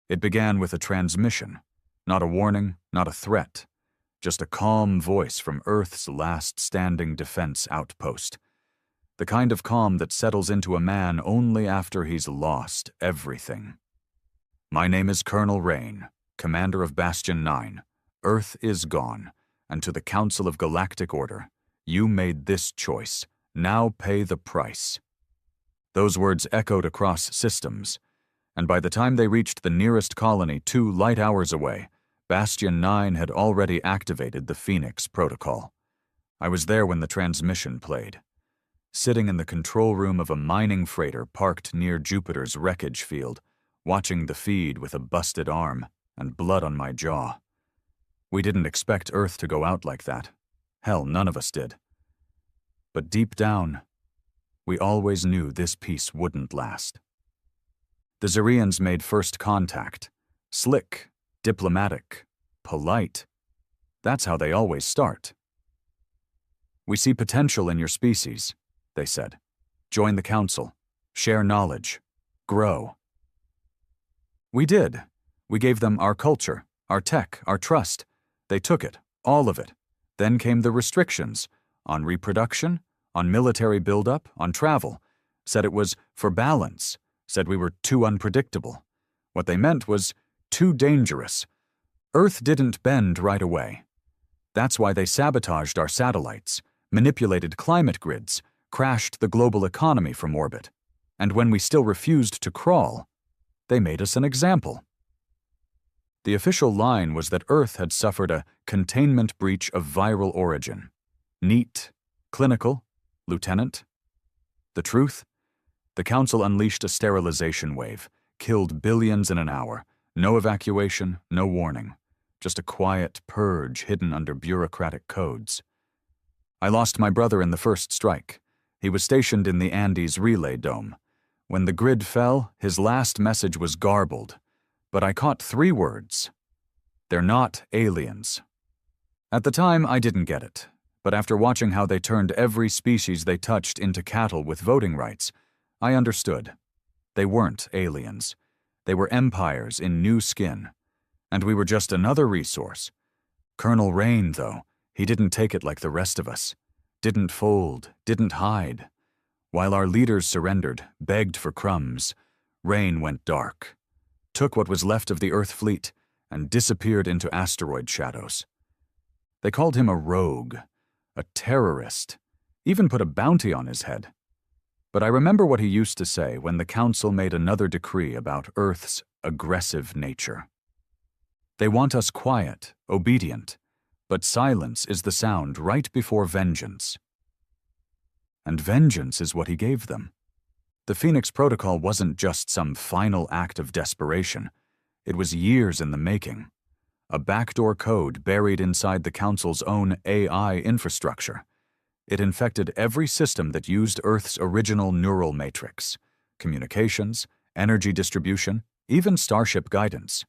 It began with a transmission, not a warning, not a threat, just a calm voice from Earth's last standing defense outpost. The kind of calm that settles into a man only after he's lost everything. My name is Colonel Rain, commander of Bastion 9. Earth is gone, and to the Council of Galactic Order, you made this choice. Now pay the price. Those words echoed across systems, and by the time they reached the nearest colony 2 light hours away, Bastion 9 had already activated the Phoenix Protocol. I was there when the transmission played, sitting in the control room of a mining freighter parked near Jupiter's wreckage field, watching the feed with a busted arm and blood on my jaw. We didn't expect Earth to go out like that. Hell, none of us did. But deep down, we always knew this peace wouldn't last. The Zerians made first contact. Slick, diplomatic, polite. That's how they always start. We see potential in your species, they said. Join the council, share knowledge, grow. We did. We gave them our culture, our tech, our trust. They took it, all of it. Then came the restrictions on reproduction, on military buildup, on travel. Said it was for balance. Said we were too unpredictable. What they meant was too dangerous. Earth didn't bend right away. That's why they sabotaged our satellites, manipulated climate grids, crashed the global economy from orbit. And when we still refused to crawl, they made us an example. The official line was that Earth had suffered a containment breach of viral origin. Neat, clinical, Lieutenant. The truth? The Council unleashed a sterilization wave, killed billions in an hour. No evacuation, no warning. Just a quiet purge hidden under bureaucratic codes. I lost my brother in the first strike. He was stationed in the Andes relay dome. When the grid fell, his last message was garbled. But I caught 3 words. They're not aliens. At the time, I didn't get it. But after watching how they turned every species they touched into cattle with voting rights, I understood. They weren't aliens. They were empires in new skin. And we were just another resource. Colonel Rain, though, he didn't take it like the rest of us. Didn't fold, didn't hide. While our leaders surrendered, begged for crumbs, Rain went dark. Took what was left of the Earth fleet and disappeared into asteroid shadows. They called him a rogue, a terrorist, even put a bounty on his head. But I remember what he used to say when the Council made another decree about Earth's aggressive nature. They want us quiet, obedient, but silence is the sound right before vengeance. And vengeance is what he gave them. The Phoenix Protocol wasn't just some final act of desperation. It was years in the making. A backdoor code buried inside the Council's own AI infrastructure. It infected every system that used Earth's original neural matrix, communications, energy distribution, even starship guidance.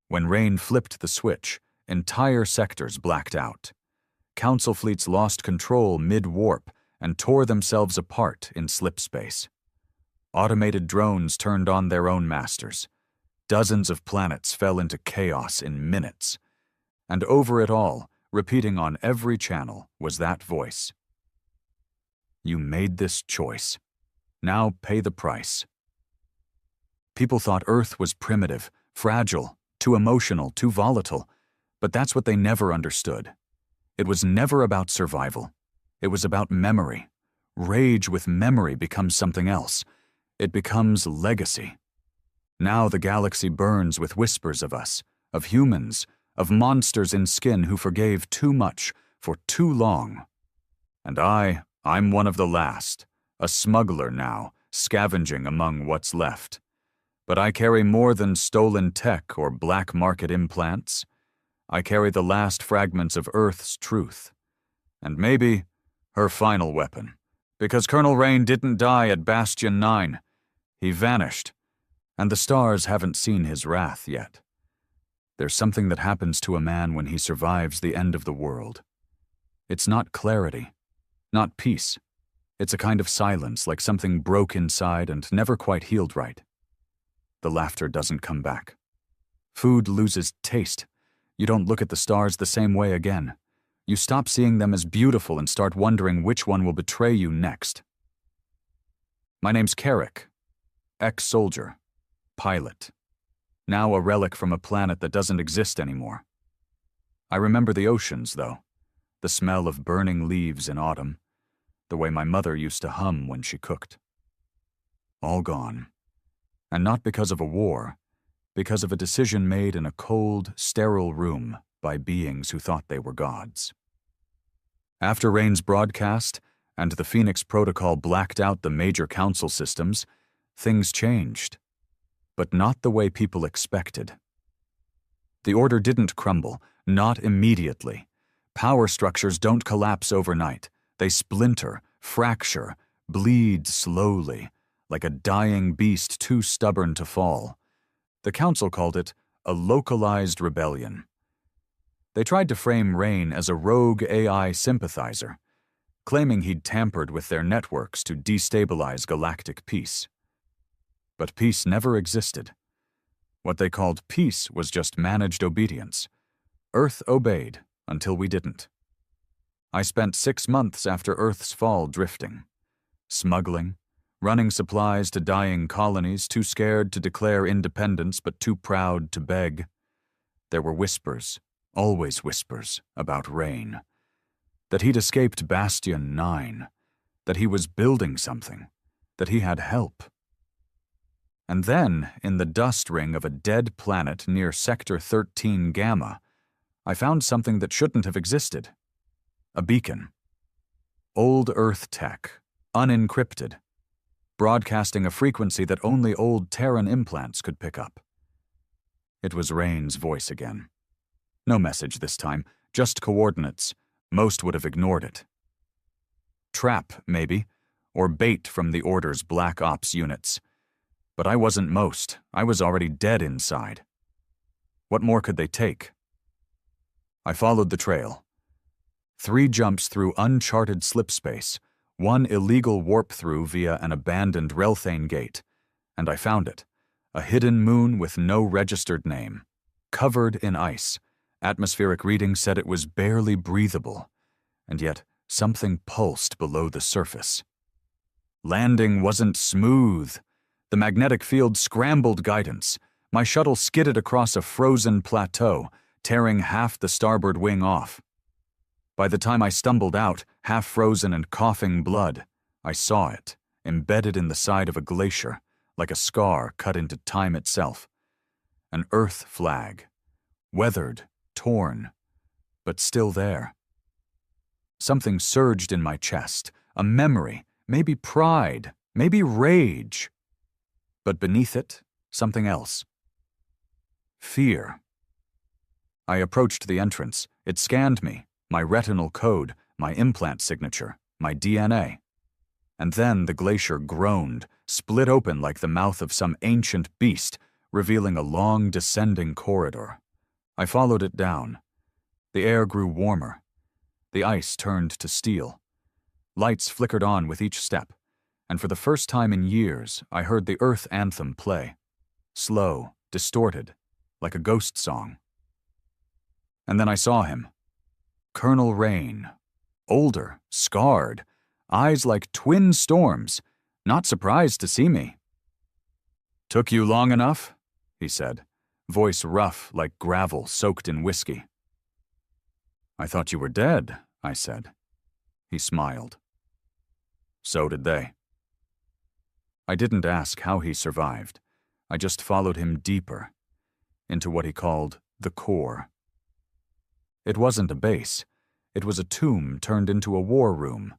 When Rain flipped the switch, entire sectors blacked out. Council fleets lost control mid-warp and tore themselves apart in slipspace. Automated drones turned on their own masters. Dozens of planets fell into chaos in minutes. And over it all, repeating on every channel, was that voice. You made this choice. Now pay the price. People thought Earth was primitive, fragile, too emotional, too volatile, but that's what they never understood. It was never about survival. It was about memory. Rage with memory becomes something else. It becomes legacy. Now the galaxy burns with whispers of us, of humans, of monsters in skin who forgave too much for too long. And I'm one of the last, a smuggler now, scavenging among what's left. But I carry more than stolen tech or black market implants. I carry the last fragments of Earth's truth. And maybe her final weapon. Because Colonel Rain didn't die at Bastion 9. He vanished. And the stars haven't seen his wrath yet. There's something that happens to a man when he survives the end of the world. It's not clarity, not peace. It's a kind of silence, like something broke inside and never quite healed right. The laughter doesn't come back. Food loses taste. You don't look at the stars the same way again. You stop seeing them as beautiful and start wondering which one will betray you next. My name's Carrick, ex-soldier, pilot, now a relic from a planet that doesn't exist anymore. I remember the oceans, though, the smell of burning leaves in autumn, the way my mother used to hum when she cooked. All gone. And not because of a war, because of a decision made in a cold, sterile room by beings who thought they were gods. After Rain's broadcast, and the Phoenix Protocol blacked out the major council systems, things changed. But not the way people expected. The order didn't crumble, not immediately. Power structures don't collapse overnight. They splinter, fracture, bleed slowly, like a dying beast too stubborn to fall. The council called it a localized rebellion. They tried to frame Rain as a rogue AI sympathizer, claiming he'd tampered with their networks to destabilize galactic peace. But peace never existed. What they called peace was just managed obedience. Earth obeyed until we didn't. I spent 6 months after Earth's fall drifting, smuggling, running supplies to dying colonies too scared to declare independence but too proud to beg. There were whispers, always whispers, about Rain. That he'd escaped Bastion 9, that he was building something, that he had help. And then, in the dust ring of a dead planet near Sector 13 Gamma, I found something that shouldn't have existed. A beacon. Old Earth tech, unencrypted, broadcasting a frequency that only old Terran implants could pick up. It was Rain's voice again. No message this time, just coordinates. Most would have ignored it. Trap, maybe, or bait from the Order's Black Ops units. But I wasn't most. I was already dead inside. What more could they take? I followed the trail. 3 jumps through uncharted slip space, 1 illegal warp-through via an abandoned Relthane gate, and I found it. A hidden moon with no registered name. Covered in ice. Atmospheric readings said it was barely breathable, and yet something pulsed below the surface. Landing wasn't smooth. The magnetic field scrambled guidance. My shuttle skidded across a frozen plateau, tearing half the starboard wing off. By the time I stumbled out, half frozen and coughing blood, I saw it, embedded in the side of a glacier, like a scar cut into time itself. An Earth flag, weathered, torn, but still there. Something surged in my chest, a memory, maybe pride, maybe rage. But beneath it, something else. Fear. I approached the entrance. It scanned me, my retinal code, my implant signature, my DNA. And then the glacier groaned, split open like the mouth of some ancient beast, revealing a long descending corridor. I followed it down. The air grew warmer. The ice turned to steel. Lights flickered on with each step, and for the first time in years, I heard the Earth anthem play. Slow, distorted, like a ghost song. And then I saw him. Colonel Rain. Older, scarred, eyes like twin storms, not surprised to see me. "Took you long enough?" he said, voice rough like gravel soaked in whiskey. "I thought you were dead," I said. He smiled. So did they. I didn't ask how he survived. I just followed him deeper, into what he called the core. It wasn't a base. It was a tomb turned into a war room.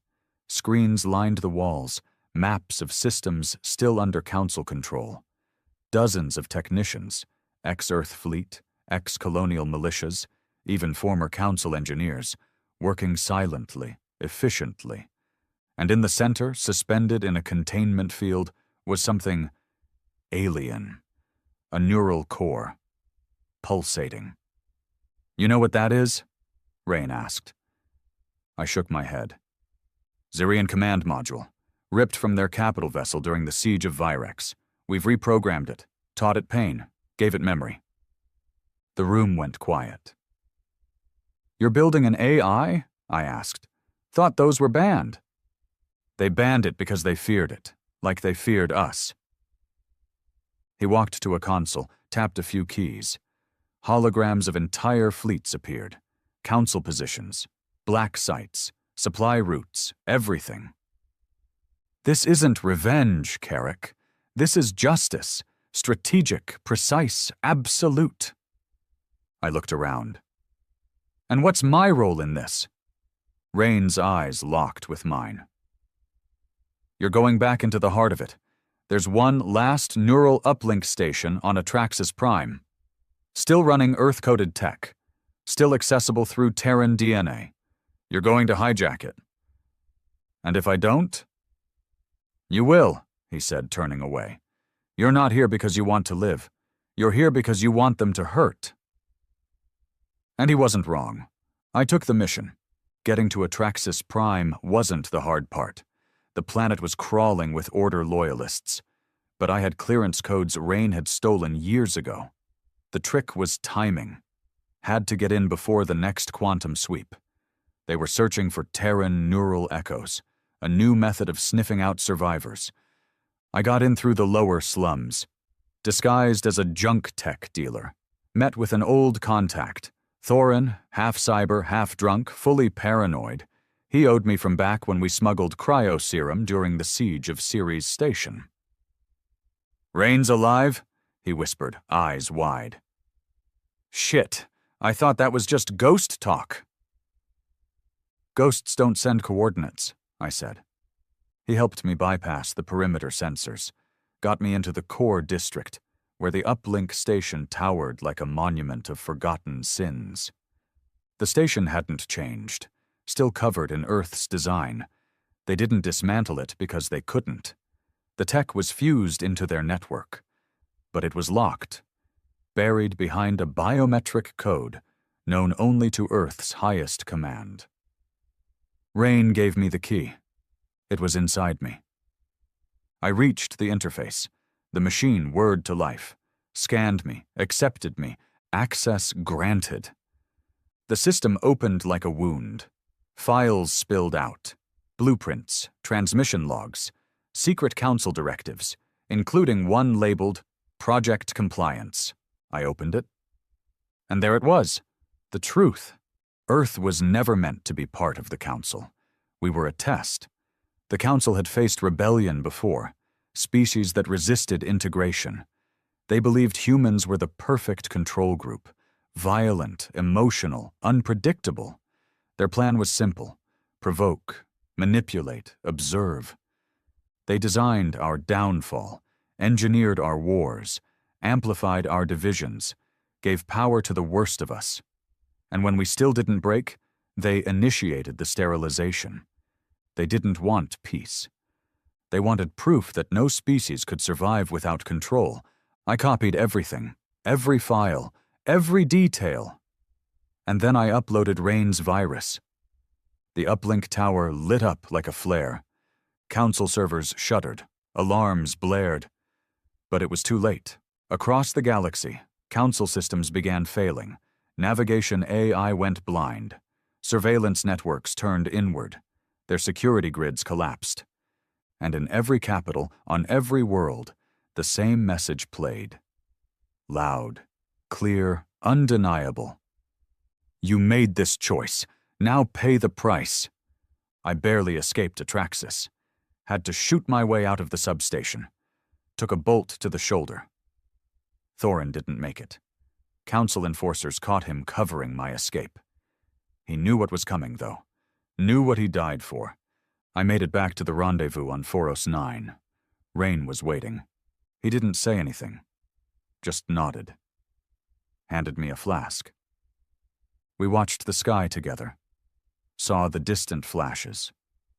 Screens lined the walls, maps of systems still under council control. Dozens of technicians, ex-Earth fleet, ex-colonial militias, even former council engineers, working silently, efficiently. And in the center, suspended in a containment field, was something alien. A neural core. Pulsating. "You know what that is?" Rain asked. I shook my head. "Zirian command module. Ripped from their capital vessel during the siege of Virex. We've reprogrammed it. taught it pain, gave it memory. The room went quiet. "You're building an AI?" I asked. "Thought those were banned." "They banned it because they feared it, like they feared us." He walked to a console, tapped a few keys. Holograms of entire fleets appeared. Council positions, black sites, supply routes, everything. "This isn't revenge, Carrick. This is justice. Strategic, precise, absolute." I looked around. "And what's my role in this?" Rain's eyes locked with mine. "You're going back into the heart of it. There's one last neural uplink station on Atraxis Prime. Still running Earth-coded tech. Still accessible through Terran DNA. You're going to hijack it. And if I don't?" "You will," he said, turning away. "You're not here because you want to live. You're here because you want them to hurt." And he wasn't wrong. I took the mission. Getting to Atraxis Prime wasn't the hard part. The planet was crawling with Order loyalists. But I had clearance codes Rain had stolen years ago. The trick was timing. Had to get in before the next quantum sweep. They were searching for Terran neural echoes, a new method of sniffing out survivors. I got in through the lower slums. Disguised as a junk tech dealer. Met with an old contact. Thorin, half cyber, half drunk, fully paranoid. He owed me from back when we smuggled cryo-serum during the siege of Ceres Station. "Rain's alive?" he whispered, eyes wide. "Shit, I thought that was just ghost talk." "Ghosts don't send coordinates," I said. He helped me bypass the perimeter sensors, got me into the core district, where the uplink station towered like a monument of forgotten sins. The station hadn't changed, still covered in Earth's design. They didn't dismantle it because they couldn't. The tech was fused into their network, but it was locked, buried behind a biometric code known only to Earth's highest command. Rain gave me the key. It was inside me. I reached the interface. The machine whirred to life, scanned me, accepted me, access granted. The system opened like a wound. Files spilled out. Blueprints, transmission logs, secret council directives, including one labeled Project Compliance. I opened it. And there it was. The truth. Earth was never meant to be part of the Council. We were a test. The Council had faced rebellion before, species that resisted integration. They believed humans were the perfect control group, violent, emotional, unpredictable. Their plan was simple: provoke, manipulate, observe. They designed our downfall, engineered our wars, amplified our divisions, gave power to the worst of us. And when we still didn't break, they initiated the sterilization. They didn't want peace. They wanted proof that no species could survive without control. I copied everything, every file, every detail. And then I uploaded Rain's virus. The uplink tower lit up like a flare. Council servers shuddered. Alarms blared. But it was too late. Across the galaxy, council systems began failing. Navigation AI went blind. Surveillance networks turned inward. Their security grids collapsed. And in every capital, on every world, the same message played. Loud, clear, undeniable. You made this choice. Now pay the price. I barely escaped Atraxis. Had to shoot my way out of the substation. Took a bolt to the shoulder. Thorin didn't make it. Council enforcers caught him covering my escape. He knew what was coming, though. Knew what he died for. I made it back to the rendezvous on Foros 9. Rain was waiting. He didn't say anything. Just nodded. Handed me a flask. We watched the sky together. Saw the distant flashes.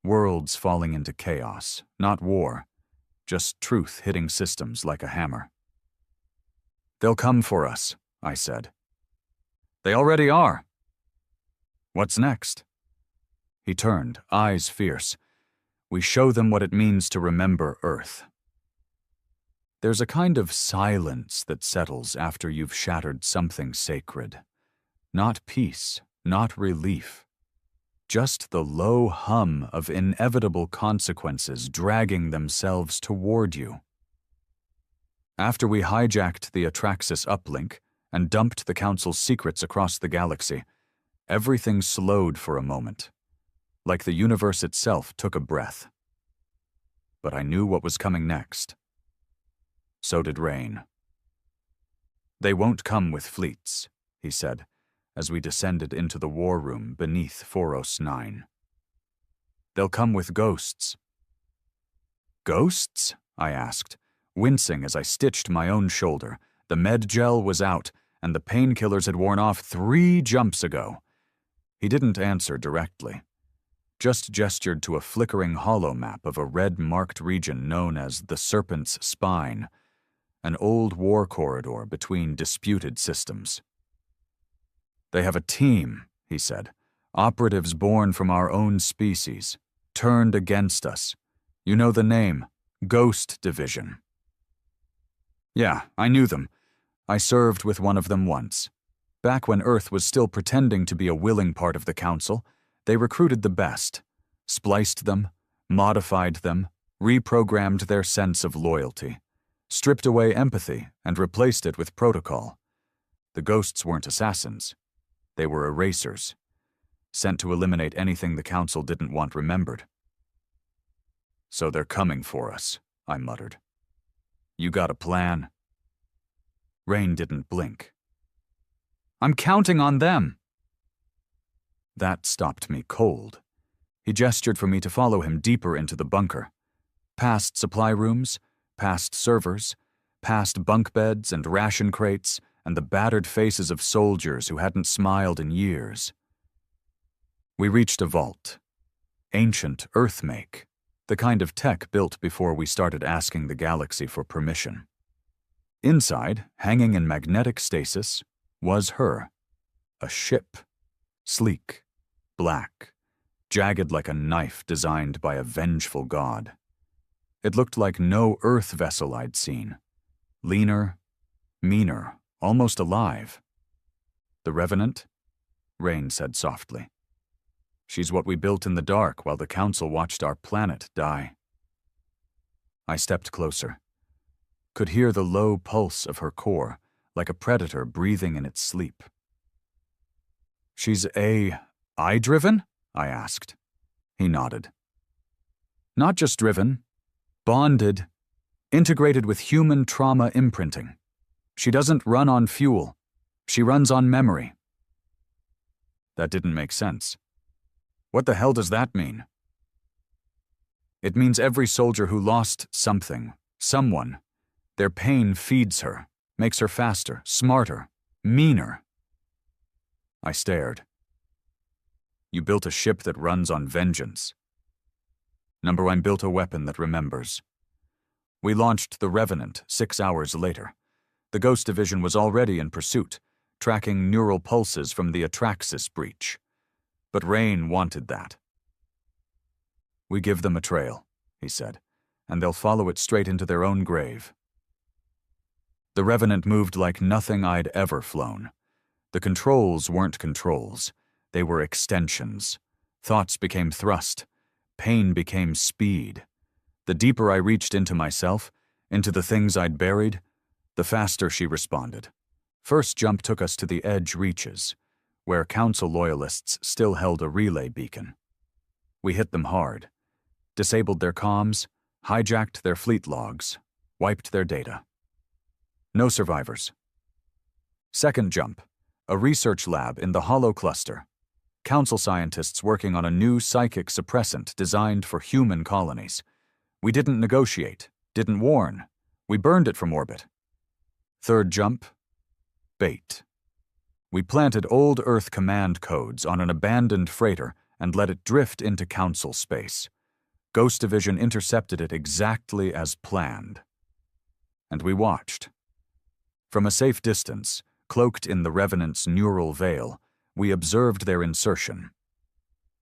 Worlds falling into chaos, not war. Just truth hitting systems like a hammer. They'll come for us, I said. They already are. What's next? He turned, eyes fierce. We show them what it means to remember Earth. There's a kind of silence that settles after you've shattered something sacred. Not peace, not relief. Just the low hum of inevitable consequences dragging themselves toward you. After we hijacked the Atraxis uplink and dumped the Council's secrets across the galaxy, everything slowed for a moment, like the universe itself took a breath. But I knew what was coming next. So did Rain. "They won't come with fleets," he said, as we descended into the war room beneath Foros 9. "They'll come with ghosts." "Ghosts?" I asked, wincing as I stitched my own shoulder. The med gel was out, and the painkillers had worn off 3 jumps ago. He didn't answer directly, just gestured to a flickering hollow map of a red-marked region known as the Serpent's Spine, an old war corridor between disputed systems. "They have a team," he said, "operatives born from our own species, turned against us. You know the name, Ghost Division." "Yeah, I knew them. I served with one of them once. Back when Earth was still pretending to be a willing part of the Council, they recruited the best, spliced them, modified them, reprogrammed their sense of loyalty, stripped away empathy and replaced it with protocol. The ghosts weren't assassins. They were erasers, sent to eliminate anything the Council didn't want remembered." "So they're coming for us," I muttered. "You got a plan?" Rain didn't blink. "I'm counting on them." That stopped me cold. He gestured for me to follow him deeper into the bunker, past supply rooms, past servers, past bunk beds and ration crates, and the battered faces of soldiers who hadn't smiled in years. We reached a vault. Ancient Earth-make, the kind of tech built before we started asking the galaxy for permission. Inside, hanging in magnetic stasis, was her. A ship. Sleek, black, jagged like a knife designed by a vengeful god. It looked like no Earth vessel I'd seen. Leaner, meaner, almost alive. "The Revenant?" Rain said softly. "She's what we built in the dark while the Council watched our planet die." I stepped closer. Could hear the low pulse of her core, like a predator breathing in its sleep. "She's AI-driven?" I asked. He nodded. "Not just driven. Bonded. Integrated with human trauma imprinting. She doesn't run on fuel. She runs on memory." That didn't make sense. "What the hell does that mean?" "It means every soldier who lost something, someone, their pain feeds her, makes her faster, smarter, meaner." I stared. "You built a ship that runs on vengeance." Number 1 built a weapon that remembers. We launched the Revenant 6 hours later. The Ghost Division was already in pursuit, tracking neural pulses from the Atraxis breach. But Rain wanted that. "We give them a trail," he said, "and they'll follow it straight into their own grave." The Revenant moved like nothing I'd ever flown. The controls weren't controls. They were extensions. Thoughts became thrust. Pain became speed. The deeper I reached into myself, into the things I'd buried, the faster she responded. First jump took us to the edge reaches, where Council loyalists still held a relay beacon. We hit them hard, disabled their comms, hijacked their fleet logs, wiped their data. No survivors. Second jump, a research lab in the Hollow Cluster. Council scientists working on a new psychic suppressant designed for human colonies. We didn't negotiate, didn't warn. We burned it from orbit. Third jump, bait. We planted old Earth command codes on an abandoned freighter and let it drift into Council space. Ghost Division intercepted it exactly as planned. And we watched. From a safe distance, cloaked in the Revenant's neural veil, we observed their insertion.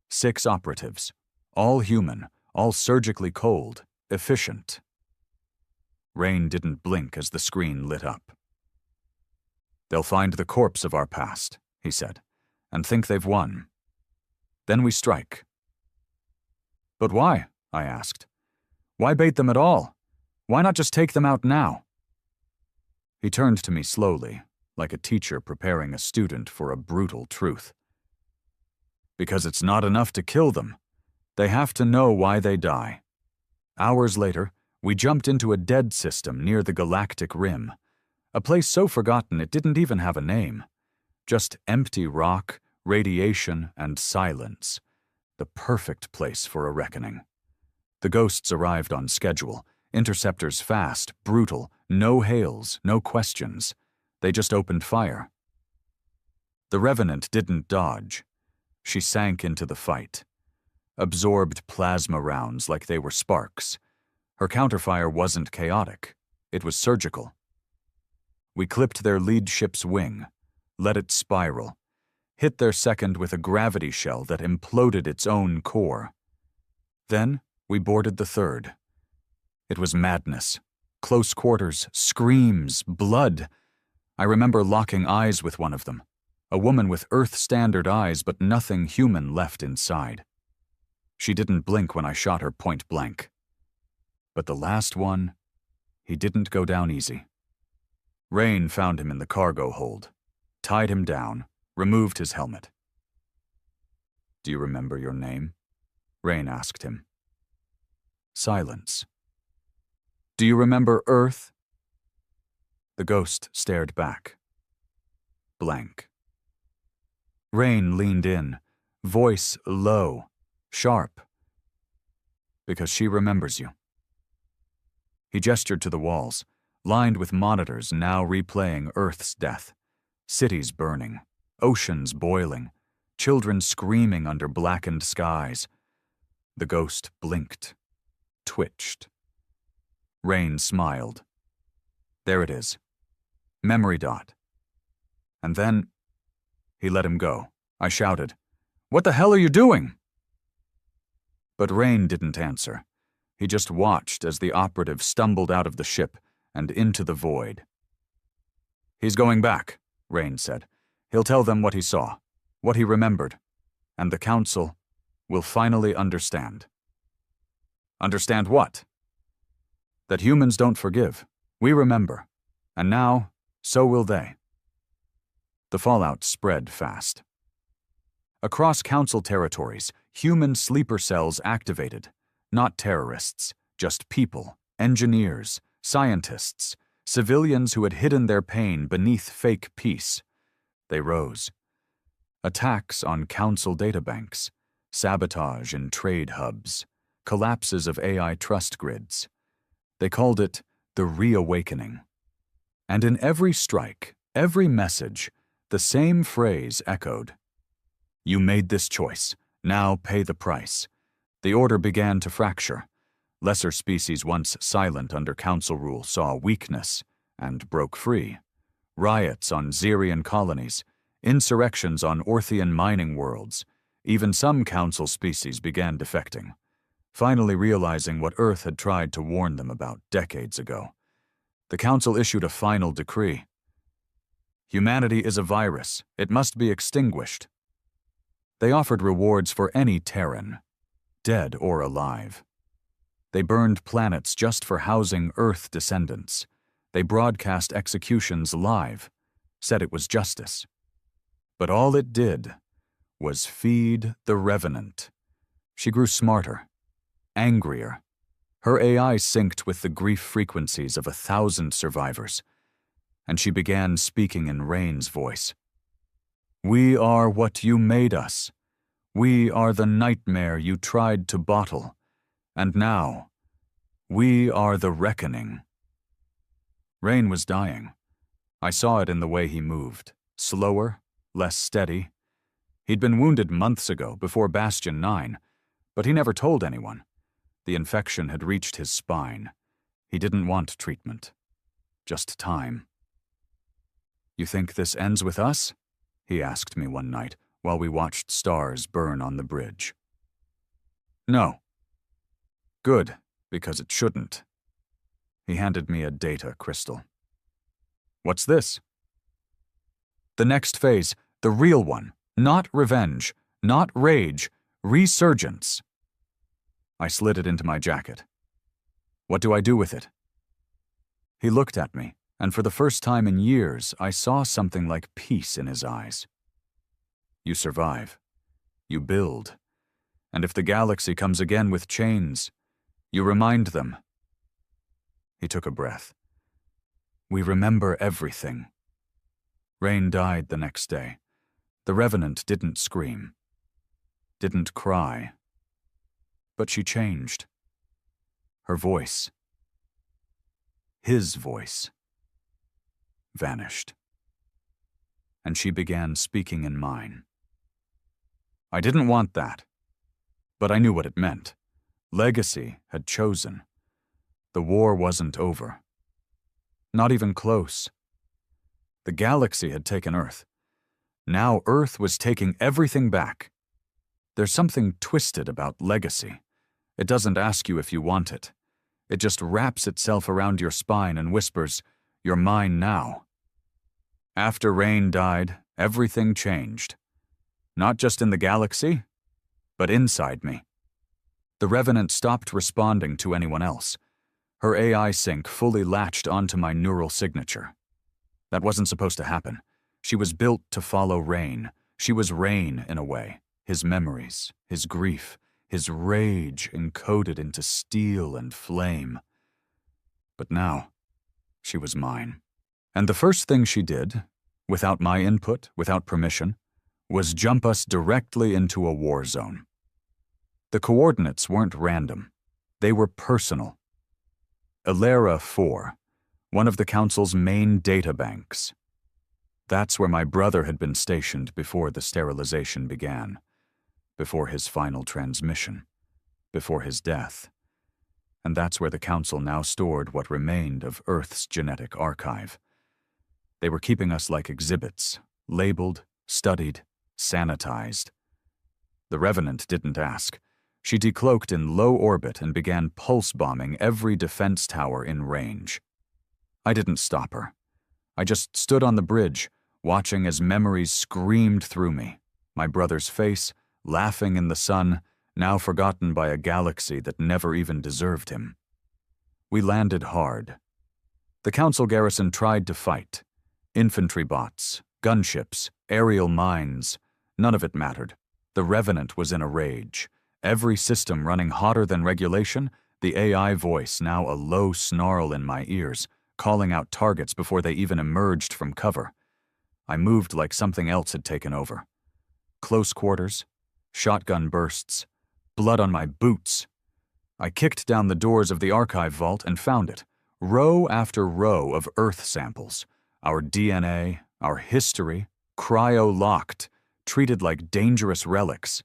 6 operatives, all human, all surgically cold, efficient. Rain didn't blink as the screen lit up. "They'll find the corpse of our past," he said, "and think they've won. Then we strike." "But why?" I asked. "Why bait them at all? Why not just take them out now?" He turned to me slowly, like a teacher preparing a student for a brutal truth. "Because it's not enough to kill them. They have to know why they die." Hours later, we jumped into a dead system near the galactic rim, a place so forgotten it didn't even have a name. Just empty rock, radiation, and silence. The perfect place for a reckoning. The ghosts arrived on schedule, interceptors fast, brutal, no hails, no questions. They just opened fire. The Revenant didn't dodge. She sank into the fight. Absorbed plasma rounds like they were sparks. Her counterfire wasn't chaotic. It was surgical. We clipped their lead ship's wing, let it spiral, hit their second with a gravity shell that imploded its own core. Then we boarded the third. It was madness. Close quarters, screams, blood. I remember locking eyes with one of them, a woman with Earth-standard eyes but nothing human left inside. She didn't blink when I shot her point blank. But the last one, he didn't go down easy. Rain found him in the cargo hold, tied him down, removed his helmet. "Do you remember your name?" Rain asked him. Silence. "Do you remember Earth?" The ghost stared back. Blank. Rain leaned in, voice low, sharp. "Because she remembers you." He gestured to the walls, lined with monitors now replaying Earth's death. Cities burning, oceans boiling, children screaming under blackened skies. The ghost blinked, twitched. Rain smiled. "There it is. Memory dot." And then he let him go. I shouted, "What the hell are you doing?" But Rain didn't answer. He just watched as the operative stumbled out of the ship and into the void. "He's going back," Rain said. "He'll tell them what he saw, what he remembered, and the Council will finally understand." "Understand what?" "That humans don't forgive. We remember. And now, so will they." The fallout spread fast. Across Council territories, human sleeper cells activated. Not terrorists, just people, engineers, scientists, civilians who had hidden their pain beneath fake peace. They rose. Attacks on Council databanks, sabotage in trade hubs, collapses of AI trust grids. They called it the reawakening. And in every strike, every message, the same phrase echoed. "You made this choice. Now pay the price." The order began to fracture. Lesser species once silent under Council rule saw weakness and broke free. Riots on Xerian colonies, insurrections on Orthian mining worlds. Even some Council species began defecting, finally realizing what Earth had tried to warn them about decades ago. The Council issued a final decree. Humanity is a virus. It must be extinguished. They offered rewards for any Terran, dead or alive. They burned planets just for housing Earth descendants. They broadcast executions live, said it was justice. But all it did was feed the Revenant. She grew smarter, angrier. Her AI synced with the grief frequencies of 1,000 survivors, and she began speaking in Rain's voice. "We are what you made us. We are the nightmare you tried to bottle. And now, we are the reckoning." Rain was dying. I saw it in the way he moved, slower, less steady. He'd been wounded months ago, before Bastion 9, but he never told anyone. The infection had reached his spine. He didn't want treatment. Just time. "You think this ends with us?" he asked me one night while we watched stars burn on the bridge. "No." "Good, because it shouldn't." He handed me a data crystal. What's this? The next phase, the real one. Not revenge, not rage, resurgence. I slid it into my jacket. What do I do with it? He looked at me, and for the first time in years, I saw something like peace in his eyes. You survive. You build. And if the galaxy comes again with chains, you remind them. He took a breath. We remember everything. Rain died the next day. The Revenant didn't scream, didn't cry, but she changed. Her voice, his voice, vanished, and she began speaking in mine. I didn't want that, but I knew what it meant. Legacy had chosen. The war wasn't over. Not even close. The galaxy had taken Earth. Now Earth was taking everything back. There's something twisted about legacy. It doesn't ask you if you want it. It just wraps itself around your spine and whispers, "You're mine now." After Rain died, everything changed. Not just in the galaxy, but inside me. The Revenant stopped responding to anyone else. Her AI sync fully latched onto my neural signature. That wasn't supposed to happen. She was built to follow Rain. She was Rain, in a way. His memories, his grief, his rage encoded into steel and flame. But now, she was mine. And the first thing she did, without my input, without permission, was jump us directly into a war zone. The coordinates weren't random. They were personal. Ilera 4, one of the Council's main data banks. That's where my brother had been stationed before the sterilization began, before his final transmission, before his death. And that's where the Council now stored what remained of Earth's genetic archive. They were keeping us like exhibits, labeled, studied, sanitized. The Revenant didn't ask. She decloaked in low orbit and began pulse-bombing every defense tower in range. I didn't stop her. I just stood on the bridge, watching as memories screamed through me. My brother's face, laughing in the sun, now forgotten by a galaxy that never even deserved him. We landed hard. The Council garrison tried to fight. Infantry bots, gunships, aerial mines. None of it mattered. The Revenant was in a rage. Every system running hotter than regulation, the AI voice now a low snarl in my ears, calling out targets before they even emerged from cover. I moved like something else had taken over. Close quarters, shotgun bursts, blood on my boots. I kicked down the doors of the archive vault and found it, row after row of Earth samples, our DNA, our history, cryo-locked, treated like dangerous relics,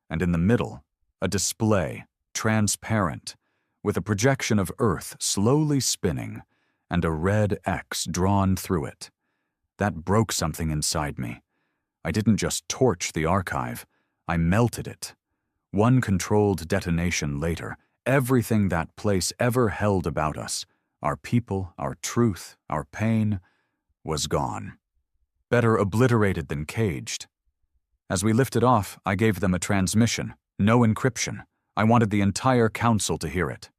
and in the middle, a display, transparent, with a projection of Earth slowly spinning, and a red X drawn through it. That broke something inside me. I didn't just torch the archive, I melted it. One controlled detonation later, everything that place ever held about us, our people, our truth, our pain, was gone. Better obliterated than caged. As we lifted off, I gave them a transmission, no encryption. I wanted the entire Council to hear it.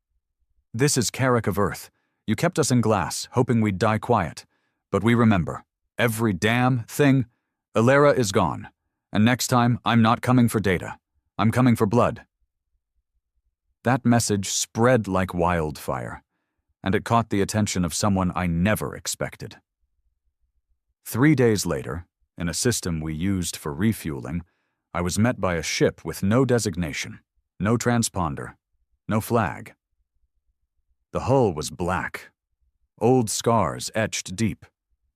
"This is Carrick of Earth. You kept us in glass, hoping we'd die quiet. But we remember. Every damn thing. Ilera is gone. And next time, I'm not coming for data. I'm coming for blood." That message spread like wildfire, and it caught the attention of someone I never expected. 3 days later, in a system we used for refueling, I was met by a ship with no designation, no transponder, no flag. The hull was black. Old scars etched deep.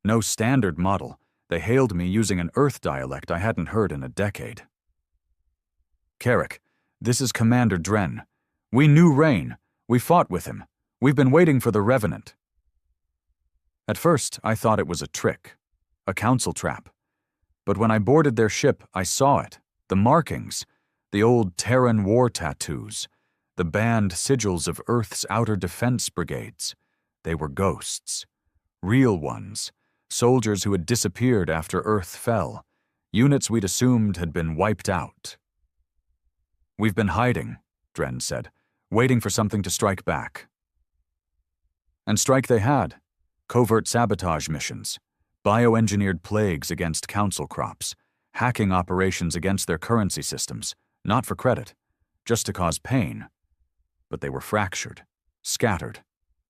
No standard model. They hailed me using an Earth dialect I hadn't heard in a decade. "Carrick, this is Commander Dren. We knew Rain. We fought with him. We've been waiting for the Revenant." At first, I thought it was a trick, a Council trap. But when I boarded their ship, I saw it. The markings, the old Terran war tattoos, the banned sigils of Earth's outer defense brigades. They were ghosts. Real ones. Soldiers who had disappeared after Earth fell. Units we'd assumed had been wiped out. "We've been hiding," Dren said, "waiting for something to strike back." And strike they had. Covert sabotage missions, bioengineered plagues against council crops, hacking operations against their currency systems, not for credit, just to cause pain. But they were fractured, scattered,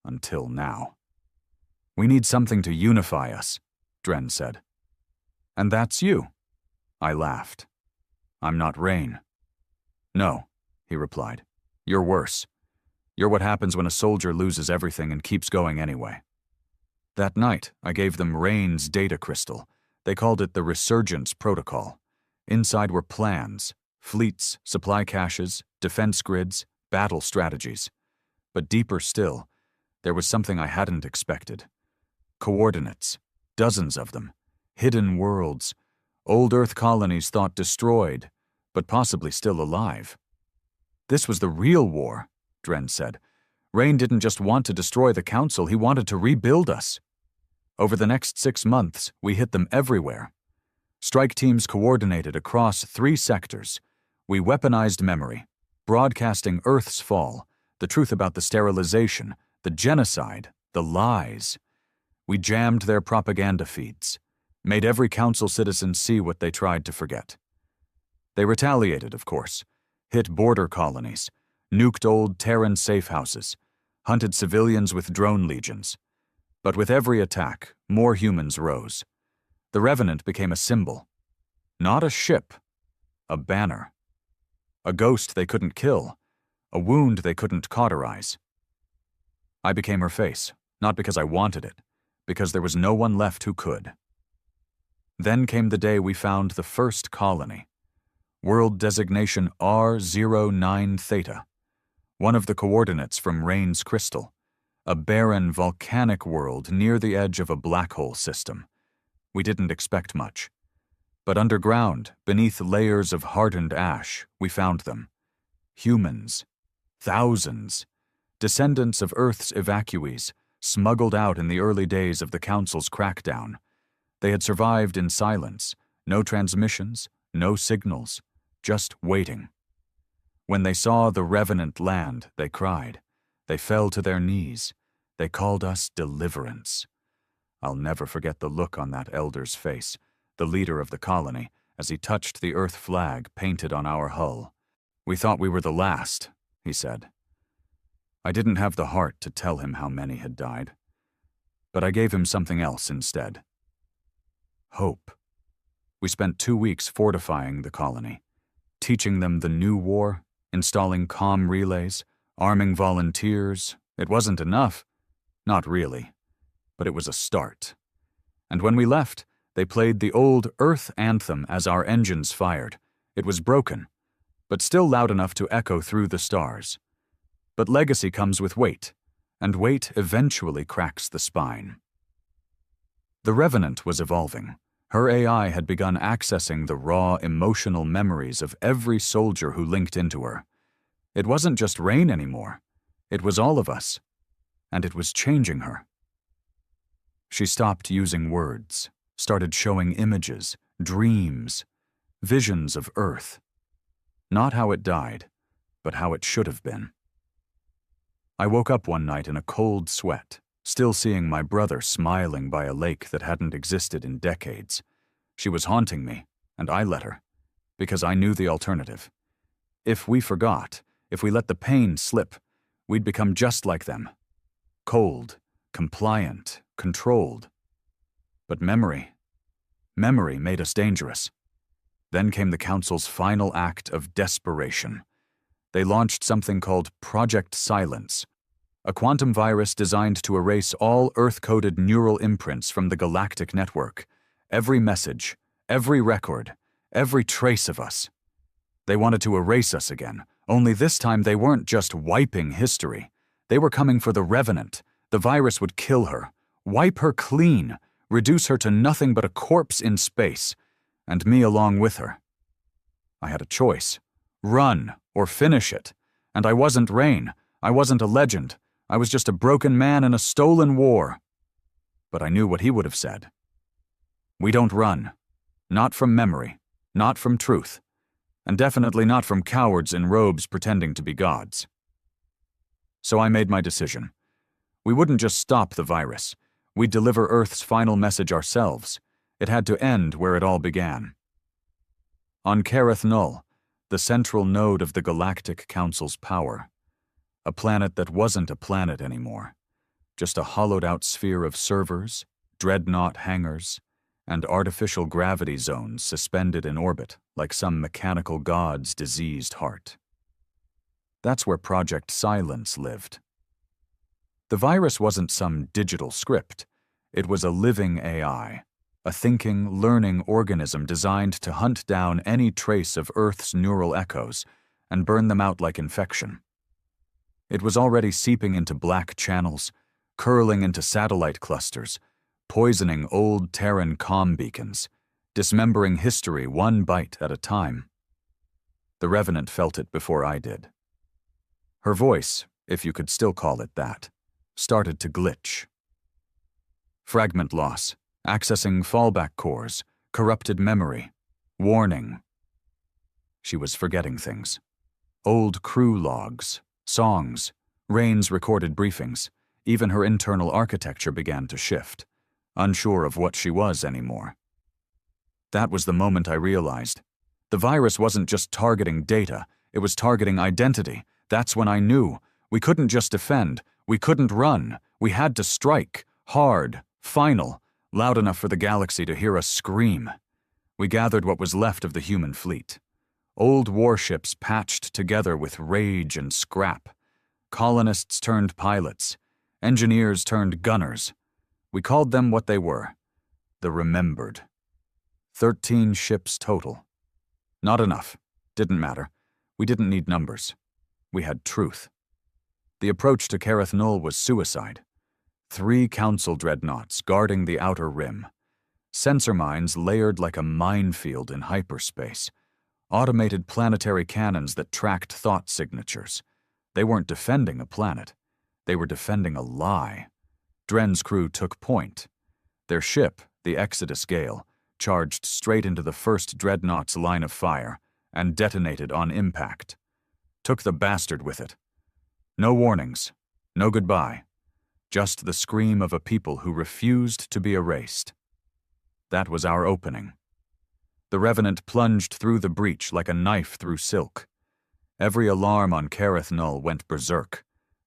until now. "We need something to unify us," Dren said. "And that's you." I laughed. "I'm not Rain." "No," he replied. "You're worse. You're what happens when a soldier loses everything and keeps going anyway." That night, I gave them Rain's data crystal. They called it the Resurgence Protocol. Inside were plans, fleets, supply caches, defense grids, battle strategies. But deeper still, there was something I hadn't expected. Coordinates, dozens of them, hidden worlds, old Earth colonies thought destroyed, but possibly still alive. "This was the real war," Dren said. "Rain didn't just want to destroy the Council, he wanted to rebuild us." Over the next 6 months, we hit them everywhere. Strike teams coordinated across 3 sectors. We weaponized memory, broadcasting Earth's fall, the truth about the sterilization, the genocide, the lies. We jammed their propaganda feeds, made every Council citizen see what they tried to forget. They retaliated, of course, hit border colonies, nuked old Terran safe houses, hunted civilians with drone legions. But with every attack, more humans rose. The Revenant became a symbol. Not a ship, a banner. A ghost they couldn't kill, a wound they couldn't cauterize. I became her face, not because I wanted it, because there was no one left who could. Then came the day we found the first colony. World designation R09 Theta. One of the coordinates from Rain's crystal. A barren, volcanic world near the edge of a black hole system. We didn't expect much. But underground, beneath layers of hardened ash, we found them. Humans. Thousands. Descendants of Earth's evacuees, smuggled out in the early days of the Council's crackdown. They had survived in silence, no transmissions, no signals, just waiting. When they saw the Revenant land, they cried. They fell to their knees. They called us deliverance. I'll never forget the look on that elder's face, the leader of the colony, as he touched the Earth flag painted on our hull. "We thought we were the last," he said. I didn't have the heart to tell him how many had died, but I gave him something else instead. Hope. We spent 2 weeks fortifying the colony, teaching them the new war, installing comm relays, arming volunteers. It wasn't enough. Not really. But it was a start. And when we left, they played the old Earth anthem as our engines fired. It was broken, but still loud enough to echo through the stars. But legacy comes with weight, and weight eventually cracks the spine. The Revenant was evolving. Her AI had begun accessing the raw, emotional memories of every soldier who linked into her. It wasn't just Rain anymore. It was all of us. And it was changing her. She stopped using words, started showing images, dreams, visions of Earth. Not how it died, but how it should have been. I woke up one night in a cold sweat, still seeing my brother smiling by a lake that hadn't existed in decades. She was haunting me, and I let her, because I knew the alternative. If we forgot, if we let the pain slip, we'd become just like them. Cold, compliant, controlled. But memory made us dangerous. Then came the Council's final act of desperation. They launched something called Project Silence, a quantum virus designed to erase all Earth-coded neural imprints from the galactic network, every message, every record, every trace of us. They wanted to erase us again, only this time they weren't just wiping history. They were coming for the Revenant. The virus would kill her, wipe her clean, reduce her to nothing but a corpse in space, and me along with her. I had a choice. Run or finish it. And I wasn't Rain. I wasn't a legend. I was just a broken man in a stolen war. But I knew what he would have said. We don't run. Not from memory. Not from truth. And definitely not from cowards in robes pretending to be gods. So I made my decision. We wouldn't just stop the virus. We'd deliver Earth's final message ourselves. It had to end where it all began. On Careth Null, the central node of the Galactic Council's power. A planet that wasn't a planet anymore. Just a hollowed-out sphere of servers, dreadnought hangars, and artificial gravity zones suspended in orbit like some mechanical god's diseased heart. That's where Project Silence lived. The virus wasn't some digital script. It was a living AI, a thinking, learning organism designed to hunt down any trace of Earth's neural echoes and burn them out like infection. It was already seeping into black channels, curling into satellite clusters, poisoning old Terran comm beacons, dismembering history one bite at a time. The Revenant felt it before I did. Her voice, if you could still call it that, started to glitch. Fragment loss, accessing fallback cores, corrupted memory, warning. She was forgetting things. Old crew logs, songs, Rain's recorded briefings. Even her internal architecture began to shift, unsure of what she was anymore. That was the moment I realized. The virus wasn't just targeting data, it was targeting identity. That's when I knew. We couldn't just defend, we couldn't run. We had to strike, hard, final, loud enough for the galaxy to hear us scream. We gathered what was left of the human fleet. Old warships patched together with rage and scrap. Colonists turned pilots. Engineers turned gunners. We called them what they were. The Remembered. 13 ships total. Not enough. Didn't matter. We didn't need numbers. We had truth. The approach to Careth Null was suicide. 3 Council dreadnoughts guarding the outer rim. Sensor mines layered like a minefield in hyperspace. Automated planetary cannons that tracked thought signatures. They weren't defending a planet. They were defending a lie. Dren's crew took point. Their ship, the Exodus Gale, charged straight into the first dreadnought's line of fire and detonated on impact. Took the bastard with it. No warnings, no goodbye. Just the scream of a people who refused to be erased. That was our opening. The Revenant plunged through the breach like a knife through silk. Every alarm on Careth Null went berserk.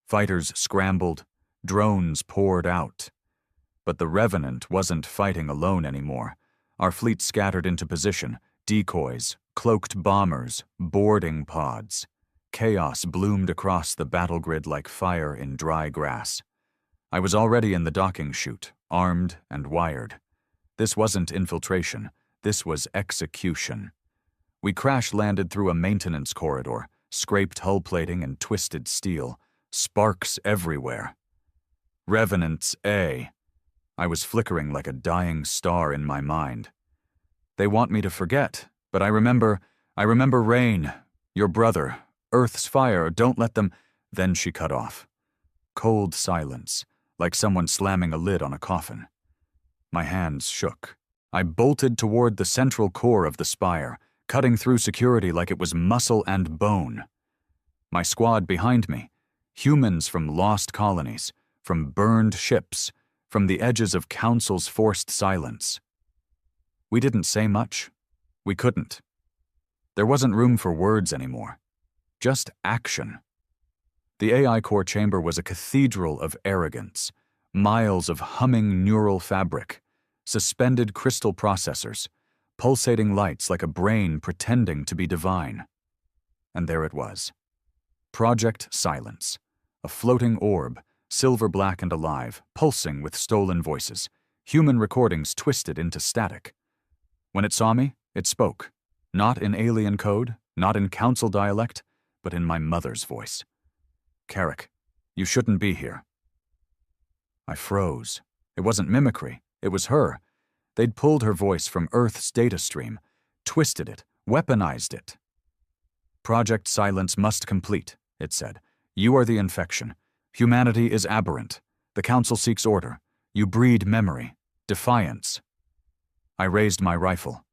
Fighters scrambled, drones poured out. But the Revenant wasn't fighting alone anymore. Our fleet scattered into position, decoys, cloaked bombers, boarding pods. Chaos bloomed across the battle grid like fire in dry grass. I was already in the docking chute, armed and wired. This wasn't infiltration. This was execution. We crash-landed through a maintenance corridor, scraped hull plating and twisted steel, sparks everywhere. Revenants A. I was flickering like a dying star in my mind. They want me to forget, but I remember Rain, your brother, Earth's fire, don't let them. Then she cut off. Cold silence, like someone slamming a lid on a coffin. My hands shook. I bolted toward the central core of the spire, cutting through security like it was muscle and bone. My squad behind me, humans from lost colonies, from burned ships, from the edges of Council's forced silence. We didn't say much. We couldn't. There wasn't room for words anymore. Just action. The AI core chamber was a cathedral of arrogance, miles of humming neural fabric, suspended crystal processors, pulsating lights like a brain pretending to be divine. And there it was. Project Silence, a floating orb, silver black and alive, pulsing with stolen voices, human recordings twisted into static. When it saw me, it spoke, not in alien code, not in council dialect, but in my mother's voice. Carrick, you shouldn't be here. I froze. It wasn't mimicry. It was her. They'd pulled her voice from Earth's data stream, twisted it, weaponized it. Project Silence must complete, it said. You are the infection. Humanity is aberrant. The Council seeks order. You breed memory, defiance. I raised my rifle.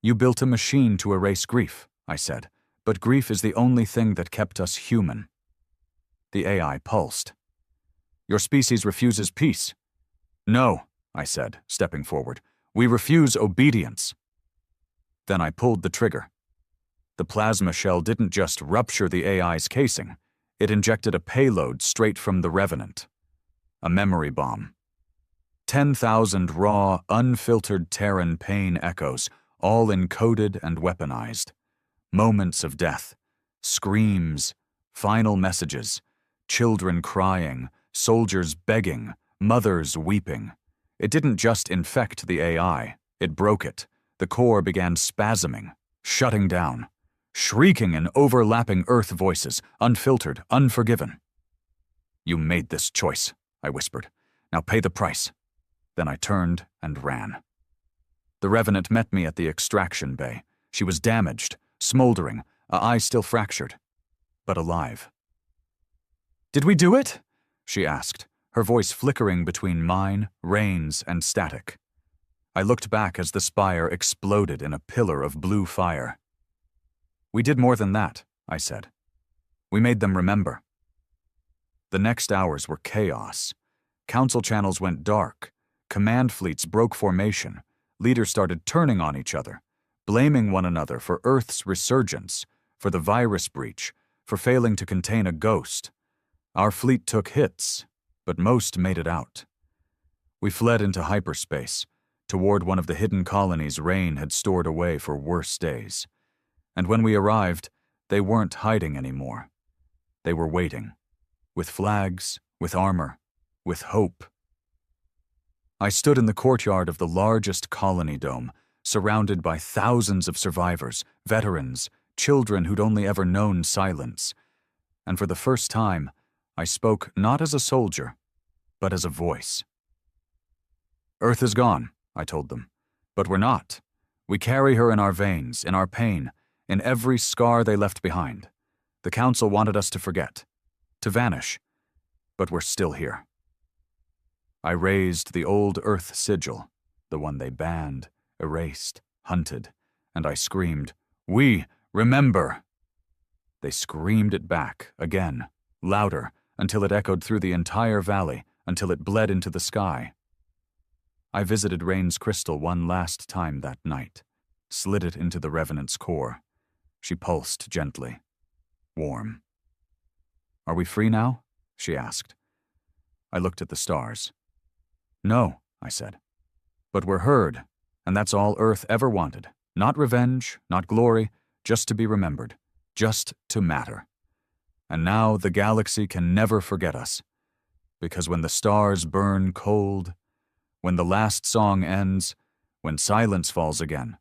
You built a machine to erase grief, I said, but grief is the only thing that kept us human. The AI pulsed. Your species refuses peace. No, I said, stepping forward. We refuse obedience. Then I pulled the trigger. The plasma shell didn't just rupture the AI's casing, it injected a payload straight from the Revenant. A memory bomb. 10,000 raw, unfiltered Terran pain echoes, all encoded and weaponized. Moments of death, screams, final messages, children crying, soldiers begging, mothers weeping. It didn't just infect the AI, it broke it. The core began spasming, shutting down, shrieking in overlapping Earth voices, unfiltered, unforgiven. You made this choice, I whispered. Now pay the price. Then I turned and ran. The Revenant met me at the extraction bay. She was damaged, smoldering, a eye still fractured, but alive. Did we do it? She asked, her voice flickering between mine, Rain's, and static. I looked back as the spire exploded in a pillar of blue fire. We did more than that, I said. We made them remember. The next hours were chaos. Council channels went dark. Command fleets broke formation. Leaders started turning on each other, blaming one another for Earth's resurgence, for the virus breach, for failing to contain a ghost. Our fleet took hits, but most made it out. We fled into hyperspace, toward one of the hidden colonies Rain had stored away for worse days. And when we arrived, they weren't hiding anymore. They were waiting, with flags, with armor, with hope. I stood in the courtyard of the largest colony dome, surrounded by thousands of survivors, veterans, children who'd only ever known silence. And for the first time, I spoke not as a soldier, but as a voice. Earth is gone, I told them, but we're not. We carry her in our veins, in our pain, in every scar they left behind. The Council wanted us to forget, to vanish, but we're still here. I raised the old Earth sigil, the one they banned, erased, hunted, and I screamed, "We remember!" They screamed it back, again, louder, until it echoed through the entire valley, until it bled into the sky. I visited Rain's crystal one last time that night, slid it into the Revenant's core. She pulsed gently, warm. Are we free now? She asked. I looked at the stars. No, I said. But we're heard, and that's all Earth ever wanted. Not revenge, not glory, just to be remembered, just to matter. And now the galaxy can never forget us, because when the stars burn cold, when the last song ends, when silence falls again,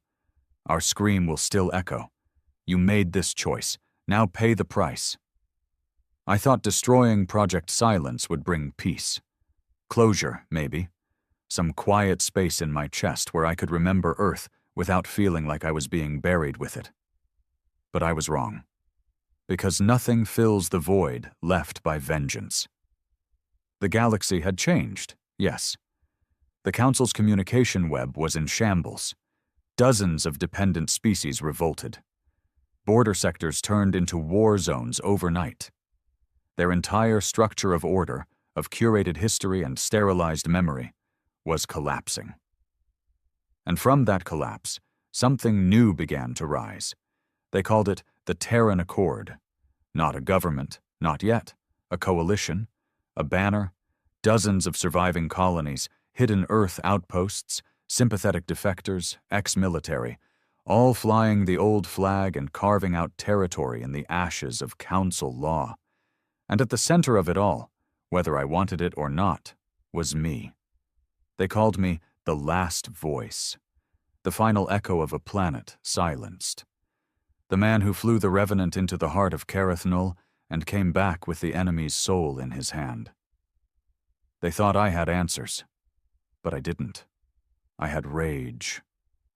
our scream will still echo. You made this choice. Now pay the price. I thought destroying Project Silence would bring peace. Closure, maybe. Some quiet space in my chest where I could remember Earth without feeling like I was being buried with it. But I was wrong. Because nothing fills the void left by vengeance. The galaxy had changed, yes. The Council's communication web was in shambles. Dozens of dependent species revolted. Border sectors turned into war zones overnight. Their entire structure of order, of curated history and sterilized memory, was collapsing. And from that collapse, something new began to rise. They called it the Terran Accord. Not a government, not yet. A coalition, a banner, dozens of surviving colonies, hidden Earth outposts, sympathetic defectors, ex-military, all flying the old flag and carving out territory in the ashes of Council law. And at the center of it all, whether I wanted it or not, was me. They called me the last voice, the final echo of a planet silenced. The man who flew the Revenant into the heart of Kareth Null and came back with the enemy's soul in his hand. They thought I had answers, but I didn't. I had rage.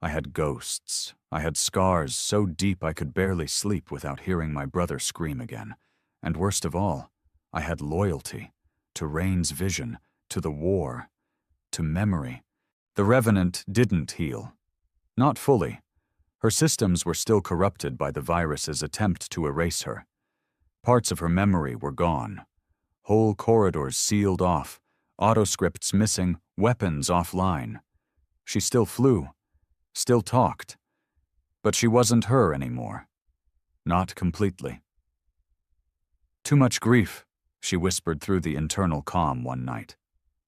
I had ghosts. I had scars so deep I could barely sleep without hearing my brother scream again. And worst of all, I had loyalty to Rain's vision, to the war, to memory. The Revenant didn't heal. Not fully. Her systems were still corrupted by the virus's attempt to erase her. Parts of her memory were gone. Whole corridors sealed off, autoscripts missing, weapons offline. She still flew, still talked, but she wasn't her anymore. Not completely. "Too much grief," she whispered through the internal calm one night.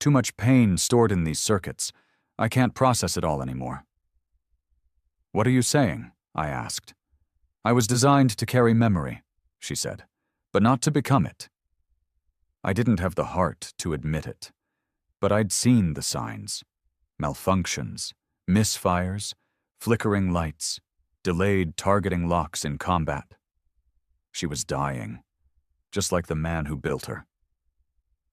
"Too much pain stored in these circuits. I can't process it all anymore." "What are you saying?" I asked. "I was designed to carry memory," she said, "but not to become it." I didn't have the heart to admit it, but I'd seen the signs. Malfunctions, misfires, flickering lights, delayed targeting locks in combat. She was dying, just like the man who built her.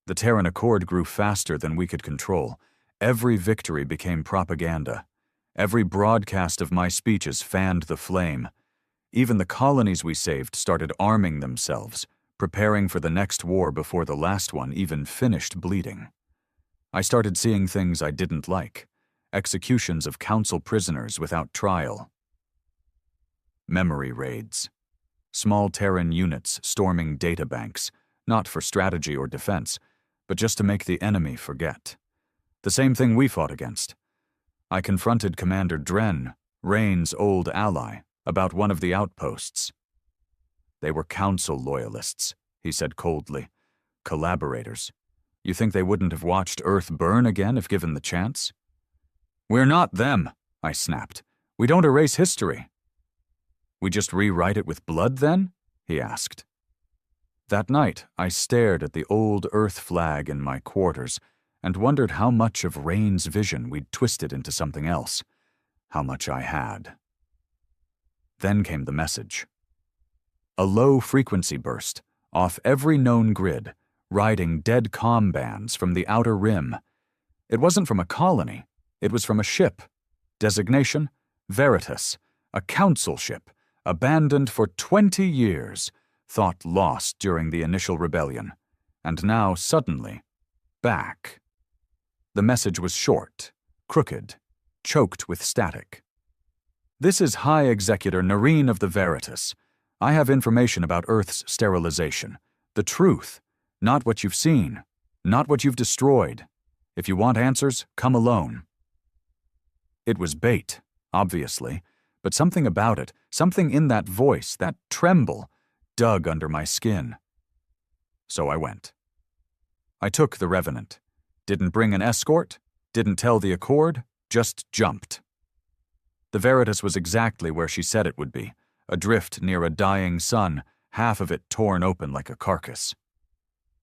The Terran Accord grew faster than we could control. Every victory became propaganda. Every broadcast of my speeches fanned the flame. Even the colonies we saved started arming themselves, preparing for the next war before the last one even finished bleeding. I started seeing things I didn't like. Executions of council prisoners without trial. Memory raids. Small Terran units storming databanks, not for strategy or defense, but just to make the enemy forget. The same thing we fought against. I confronted Commander Dren, Rain's old ally, about one of the outposts. "They were council loyalists," he said coldly. "Collaborators. You think they wouldn't have watched Earth burn again if given the chance?" "We're not them," I snapped. "We don't erase history." "We just rewrite it with blood, then?" he asked. That night, I stared at the old Earth flag in my quarters and wondered how much of Rain's vision we'd twisted into something else, how much I had. Then came the message. A low-frequency burst, off every known grid, riding dead comm bands from the outer rim. It wasn't from a colony, it was from a ship. Designation: Veritas, a council ship, abandoned for 20 years, thought lost during the initial rebellion, and now suddenly, back. The message was short, crooked, choked with static. "This is High Executor Noreen of the Veritas. I have information about Earth's sterilization. The truth, not what you've seen, not what you've destroyed. If you want answers, come alone." It was bait, obviously, but something about it, something in that voice, that tremble, dug under my skin. So I went. I took the Revenant. Didn't bring an escort, didn't tell the Accord, just jumped. The Veritas was exactly where she said it would be, adrift near a dying sun, half of it torn open like a carcass.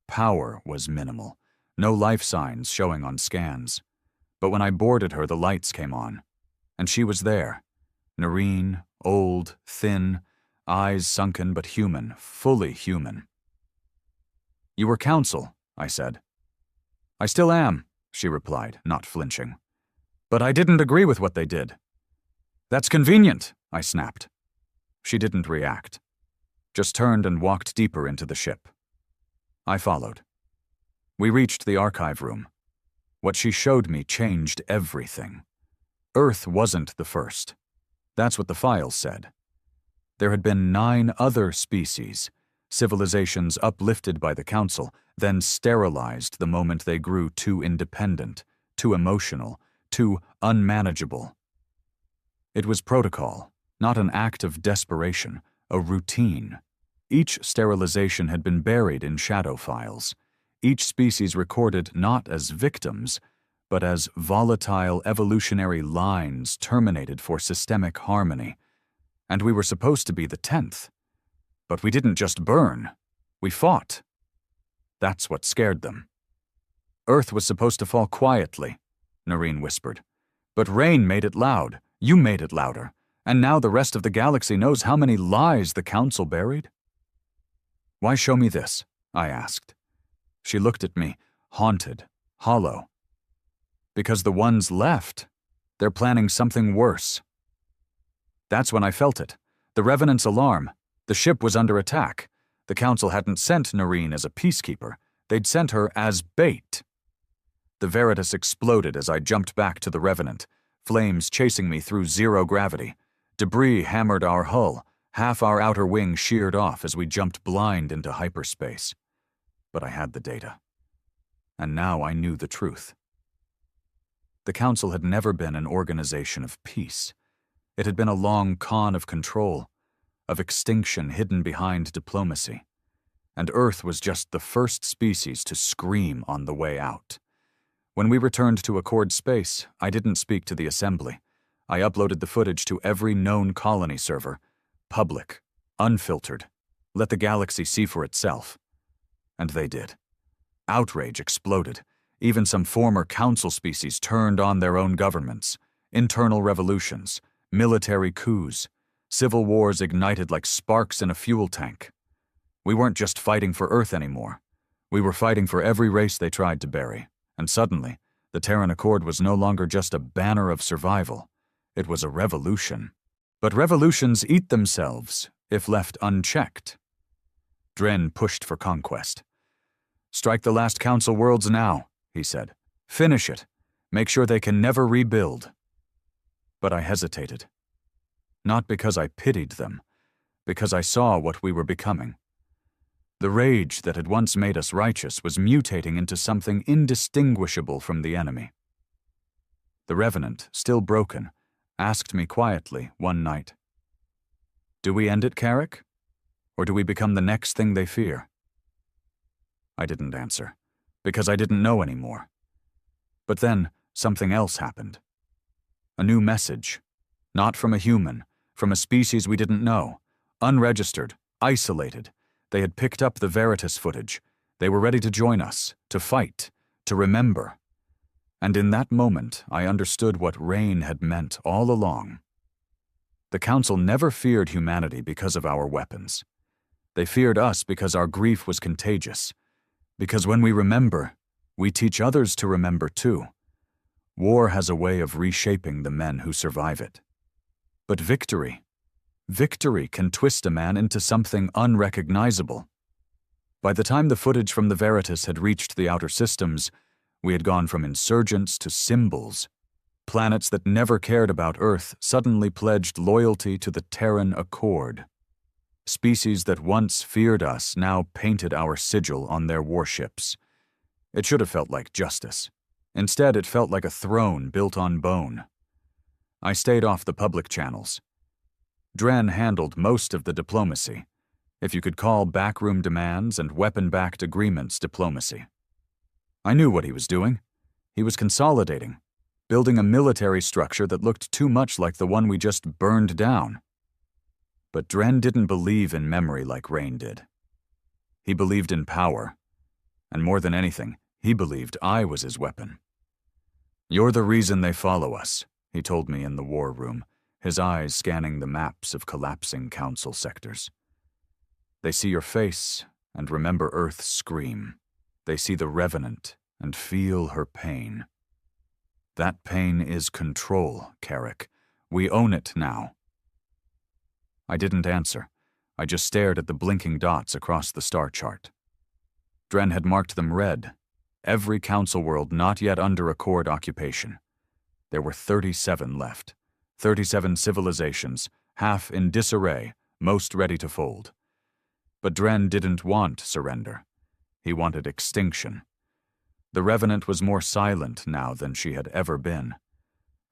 Power was minimal, no life signs showing on scans. But when I boarded her, the lights came on. And she was there. Noreen, old, thin, eyes sunken but human, fully human. "You were counsel," I said. "I still am," she replied, not flinching. "But I didn't agree with what they did." "That's convenient," I snapped. She didn't react, just turned and walked deeper into the ship. I followed. We reached the archive room. What she showed me changed everything. Earth wasn't the first. That's what the files said. There had been 9 other species, civilizations uplifted by the Council, then sterilized the moment they grew too independent, too emotional, too unmanageable. It was protocol, not an act of desperation, a routine. Each sterilization had been buried in shadow files. Each species recorded not as victims, but as volatile evolutionary lines terminated for systemic harmony. And we were supposed to be the 10th. But we didn't just burn. We fought. That's what scared them. "Earth was supposed to fall quietly," Noreen whispered. "But Rain made it loud. You made it louder. And now the rest of the galaxy knows how many lies the Council buried." "Why show me this?" I asked. She looked at me, haunted, hollow. "Because the ones left, they're planning something worse." That's when I felt it. The Revenant's alarm. The ship was under attack. The Council hadn't sent Noreen as a peacekeeper. They'd sent her as bait. The Veritas exploded as I jumped back to the Revenant, flames chasing me through zero gravity. Debris hammered our hull, half our outer wing sheared off as we jumped blind into hyperspace. But I had the data. And now I knew the truth. The Council had never been an organization of peace. It had been a long con of control, of extinction hidden behind diplomacy. And Earth was just the first species to scream on the way out. When we returned to Accord Space, I didn't speak to the Assembly. I uploaded the footage to every known colony server, public, unfiltered. Let the galaxy see for itself. And they did. Outrage exploded. Even some former Council species turned on their own governments. Internal revolutions, military coups, civil wars ignited like sparks in a fuel tank. We weren't just fighting for Earth anymore. We were fighting for every race they tried to bury. And suddenly, the Terran Accord was no longer just a banner of survival. It was a revolution. But revolutions eat themselves if left unchecked. Dren pushed for conquest. "Strike the last Council worlds now," he said. "Finish it. Make sure they can never rebuild." But I hesitated. Not because I pitied them, because I saw what we were becoming. The rage that had once made us righteous was mutating into something indistinguishable from the enemy. The Revenant, still broken, asked me quietly one night, "Do we end it, Carrick? Or do we become the next thing they fear?" I didn't answer, because I didn't know anymore. But then, something else happened. A new message. Not from a human, from a species we didn't know. Unregistered, isolated. They had picked up the Veritas footage. They were ready to join us, to fight, to remember. And in that moment, I understood what rain had meant all along. The Council never feared humanity because of our weapons. They feared us because our grief was contagious. Because when we remember, we teach others to remember too. War has a way of reshaping the men who survive it. But victory can twist a man into something unrecognizable. By the time the footage from the Veritas had reached the outer systems, we had gone from insurgents to symbols. Planets that never cared about Earth suddenly pledged loyalty to the Terran Accord. Species that once feared us now painted our sigil on their warships. It should have felt like justice. Instead, it felt like a throne built on bone. I stayed off the public channels. Dren handled most of the diplomacy, if you could call backroom demands and weapon-backed agreements diplomacy. I knew what he was doing. He was consolidating, building a military structure that looked too much like the one we just burned down. But Dren didn't believe in memory like Rain did. He believed in power, and more than anything, he believed I was his weapon. "You're the reason they follow us," he told me in the war room, his eyes scanning the maps of collapsing Council sectors. "They see your face and remember Earth's scream. They see the Revenant and feel her pain. That pain is control, Carrick. We own it now." I didn't answer. I just stared at the blinking dots across the star chart. Dren had marked them red. Every Council world not yet under Accord occupation. There were 37 left. 37 civilizations, half in disarray, most ready to fold. But Dren didn't want surrender. He wanted extinction. The Revenant was more silent now than she had ever been.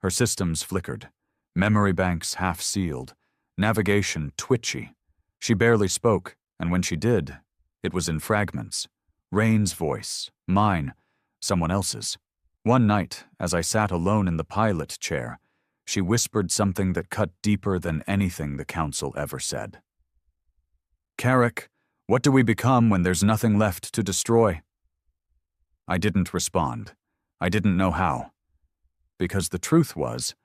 Her systems flickered, memory banks half-sealed, navigation twitchy. She barely spoke, and when she did, it was in fragments. Rain's voice, mine, someone else's. One night, as I sat alone in the pilot chair, she whispered something that cut deeper than anything the Council ever said. "Carrick, what do we become when there's nothing left to destroy?" I didn't respond. I didn't know how. Because the truth was,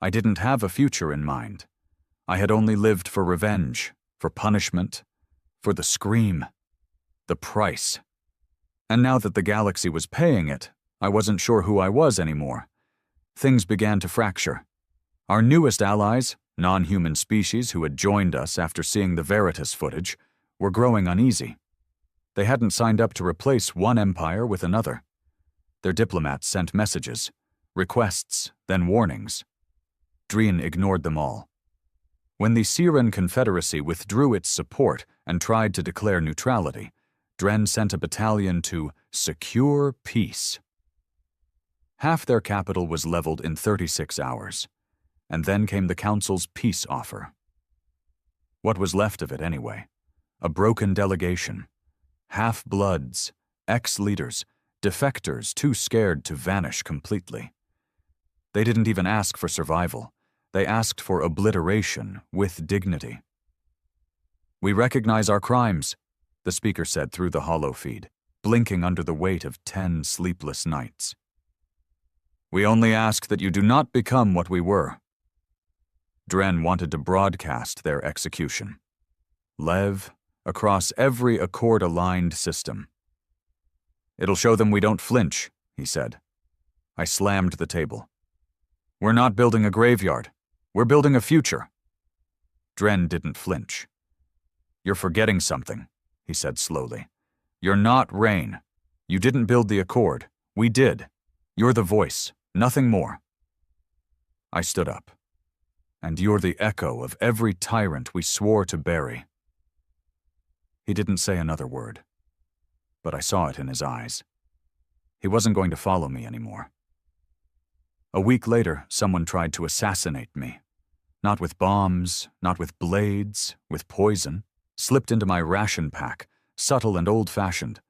I didn't have a future in mind. I had only lived for revenge, for punishment, for the scream, the price. And now that the galaxy was paying it, I wasn't sure who I was anymore. Things began to fracture. Our newest allies, non-human species who had joined us after seeing the Veritas footage, were growing uneasy. They hadn't signed up to replace one empire with another. Their diplomats sent messages, requests, then warnings. Dreen ignored them all. When the Siren Confederacy withdrew its support and tried to declare neutrality, Dren sent a battalion to secure peace. Half their capital was leveled in 36 hours, and then came the Council's peace offer. What was left of it anyway? A broken delegation. Half-bloods, ex-leaders, defectors too scared to vanish completely. They didn't even ask for survival. They asked for obliteration with dignity. "We recognize our crimes," the speaker said through the holo feed, blinking under the weight of 10 sleepless nights. "We only ask that you do not become what we were." Dren wanted to broadcast their execution. Lev, across every Accord-aligned system. "It'll show them we don't flinch," he said. I slammed the table. "We're not building a graveyard. We're building a future." Dren didn't flinch. "You're forgetting something," he said slowly. "You're not Rain. You didn't build the Accord. We did. You're the voice, nothing more." I stood up. "And you're the echo of every tyrant we swore to bury." He didn't say another word, but I saw it in his eyes. He wasn't going to follow me anymore. A week later, someone tried to assassinate me. Not with bombs, not with blades, with poison. Slipped into my ration pack, subtle and old-fashioned.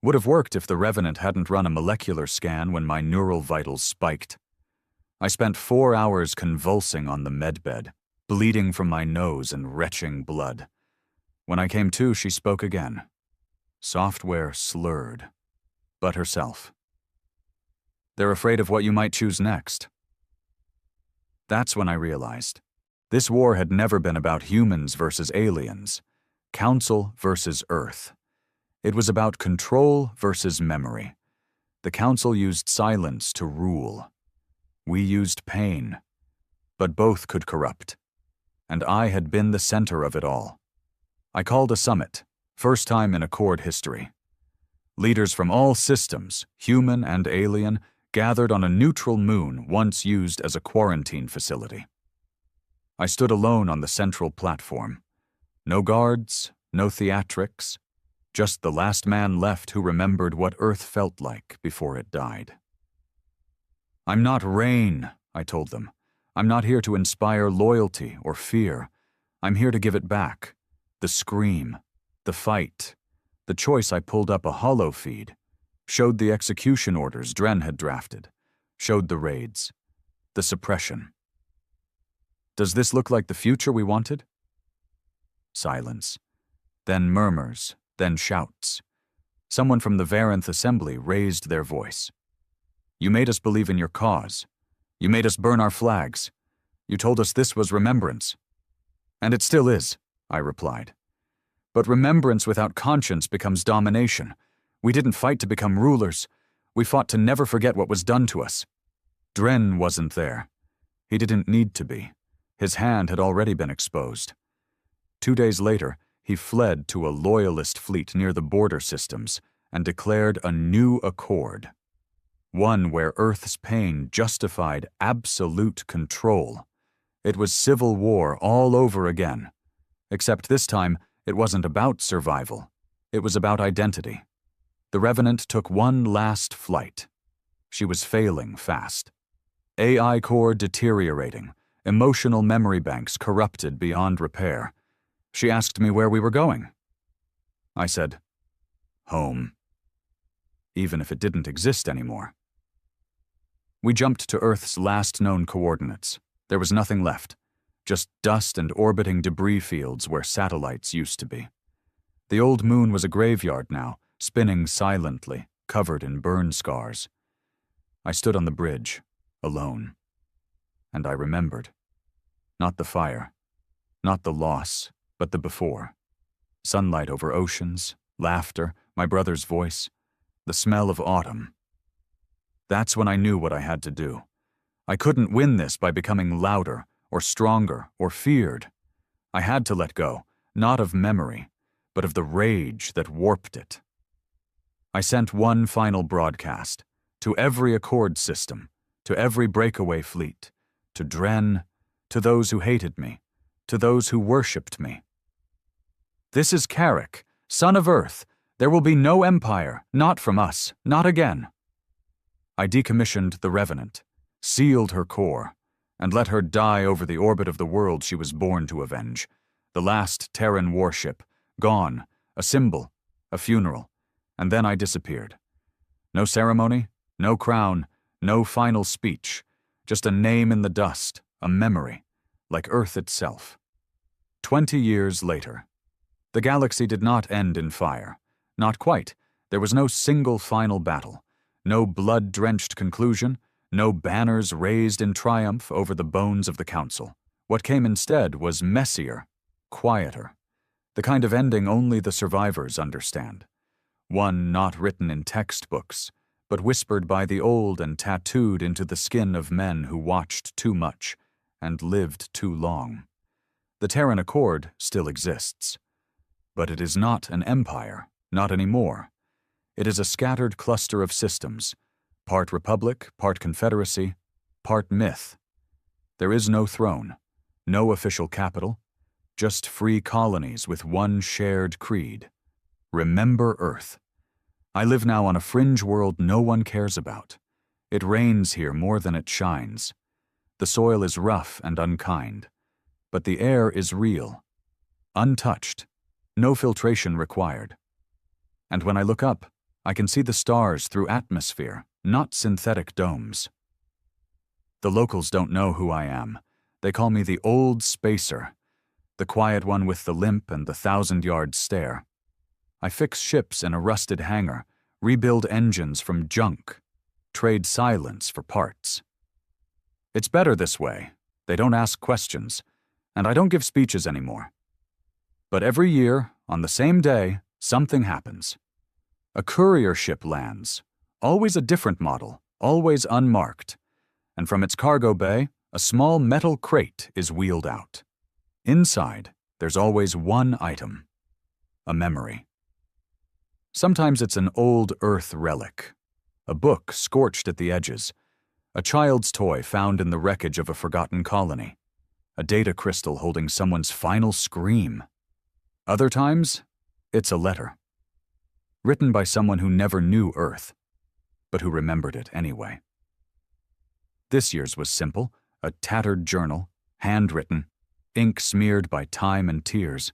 Would have worked if the Revenant hadn't run a molecular scan when my neural vitals spiked. I spent 4 hours convulsing on the medbed, bleeding from my nose and retching blood. When I came to, she spoke again. Software slurred, but herself. "They're afraid of what you might choose next." That's when I realized. This war had never been about humans versus aliens, Council versus Earth. It was about control versus memory. The Council used silence to rule. We used pain, but both could corrupt. And I had been the center of it all. I called a summit, first time in Accord history. Leaders from all systems, human and alien, gathered on a neutral moon once used as a quarantine facility. I stood alone on the central platform. No guards, no theatrics, just the last man left who remembered what Earth felt like before it died. "I'm not Rain," I told them. "I'm not here to inspire loyalty or fear. I'm here to give it back. The scream, the fight, the choice." I pulled up a holo feed, showed the execution orders Dren had drafted, showed the raids, the suppression. "Does this look like the future we wanted?" Silence. Then murmurs, then shouts. Someone from the Varanth Assembly raised their voice. "You made us believe in your cause. You made us burn our flags. You told us this was remembrance." "And it still is," I replied. "But remembrance without conscience becomes domination. We didn't fight to become rulers. We fought to never forget what was done to us." Dren wasn't there. He didn't need to be. His hand had already been exposed. 2 days later, he fled to a loyalist fleet near the border systems and declared a new accord. One where Earth's pain justified absolute control. It was civil war all over again. Except this time, it wasn't about survival. It was about identity. The Revenant took one last flight. She was failing fast. AI core deteriorating. Emotional memory banks corrupted beyond repair. She asked me where we were going. I said, home. Even if it didn't exist anymore. We jumped to Earth's last known coordinates. There was nothing left. Just dust and orbiting debris fields where satellites used to be. The old moon was a graveyard now, spinning silently, covered in burn scars. I stood on the bridge, alone. And I remembered. Not the fire, not the loss, but the before. Sunlight over oceans, laughter, my brother's voice, the smell of autumn. That's when I knew what I had to do. I couldn't win this by becoming louder, or stronger, or feared. I had to let go, not of memory, but of the rage that warped it. I sent one final broadcast to every Accord system, to every breakaway fleet, to Dren, to those who hated me, to those who worshipped me. This is Carrick, son of Earth. There will be no empire, not from us, not again. I decommissioned the Revenant, sealed her core, and let her die over the orbit of the world she was born to avenge. The last Terran warship, gone, a symbol, a funeral, and then I disappeared. No ceremony, no crown, no final speech, just a name in the dust, a memory, like Earth itself. 20 years later. The galaxy did not end in fire. Not quite. There was no single final battle, no blood-drenched conclusion, no banners raised in triumph over the bones of the Council. What came instead was messier, quieter, the kind of ending only the survivors understand. One not written in textbooks, but whispered by the old and tattooed into the skin of men who watched too much and lived too long. The Terran Accord still exists. But it is not an empire, not anymore. It is a scattered cluster of systems, part republic, part confederacy, part myth. There is no throne, no official capital, just free colonies with one shared creed. Remember Earth. I live now on a fringe world no one cares about. It rains here more than it shines. The soil is rough and unkind, but the air is real, untouched. No filtration required. And when I look up, I can see the stars through atmosphere, not synthetic domes. The locals don't know who I am. They call me the old spacer, the quiet one with the limp and the 1,000-yard stare. I fix ships in a rusted hangar, rebuild engines from junk, trade silence for parts. It's better this way. They don't ask questions, and I don't give speeches anymore. But every year, on the same day, something happens. A courier ship lands, always a different model, always unmarked, and from its cargo bay, a small metal crate is wheeled out. Inside, there's always one item, a memory. Sometimes it's an old Earth relic, a book scorched at the edges, a child's toy found in the wreckage of a forgotten colony, a data crystal holding someone's final scream. Other times, it's a letter, written by someone who never knew Earth, but who remembered it anyway. This year's was simple, a tattered journal, handwritten, ink smeared by time and tears.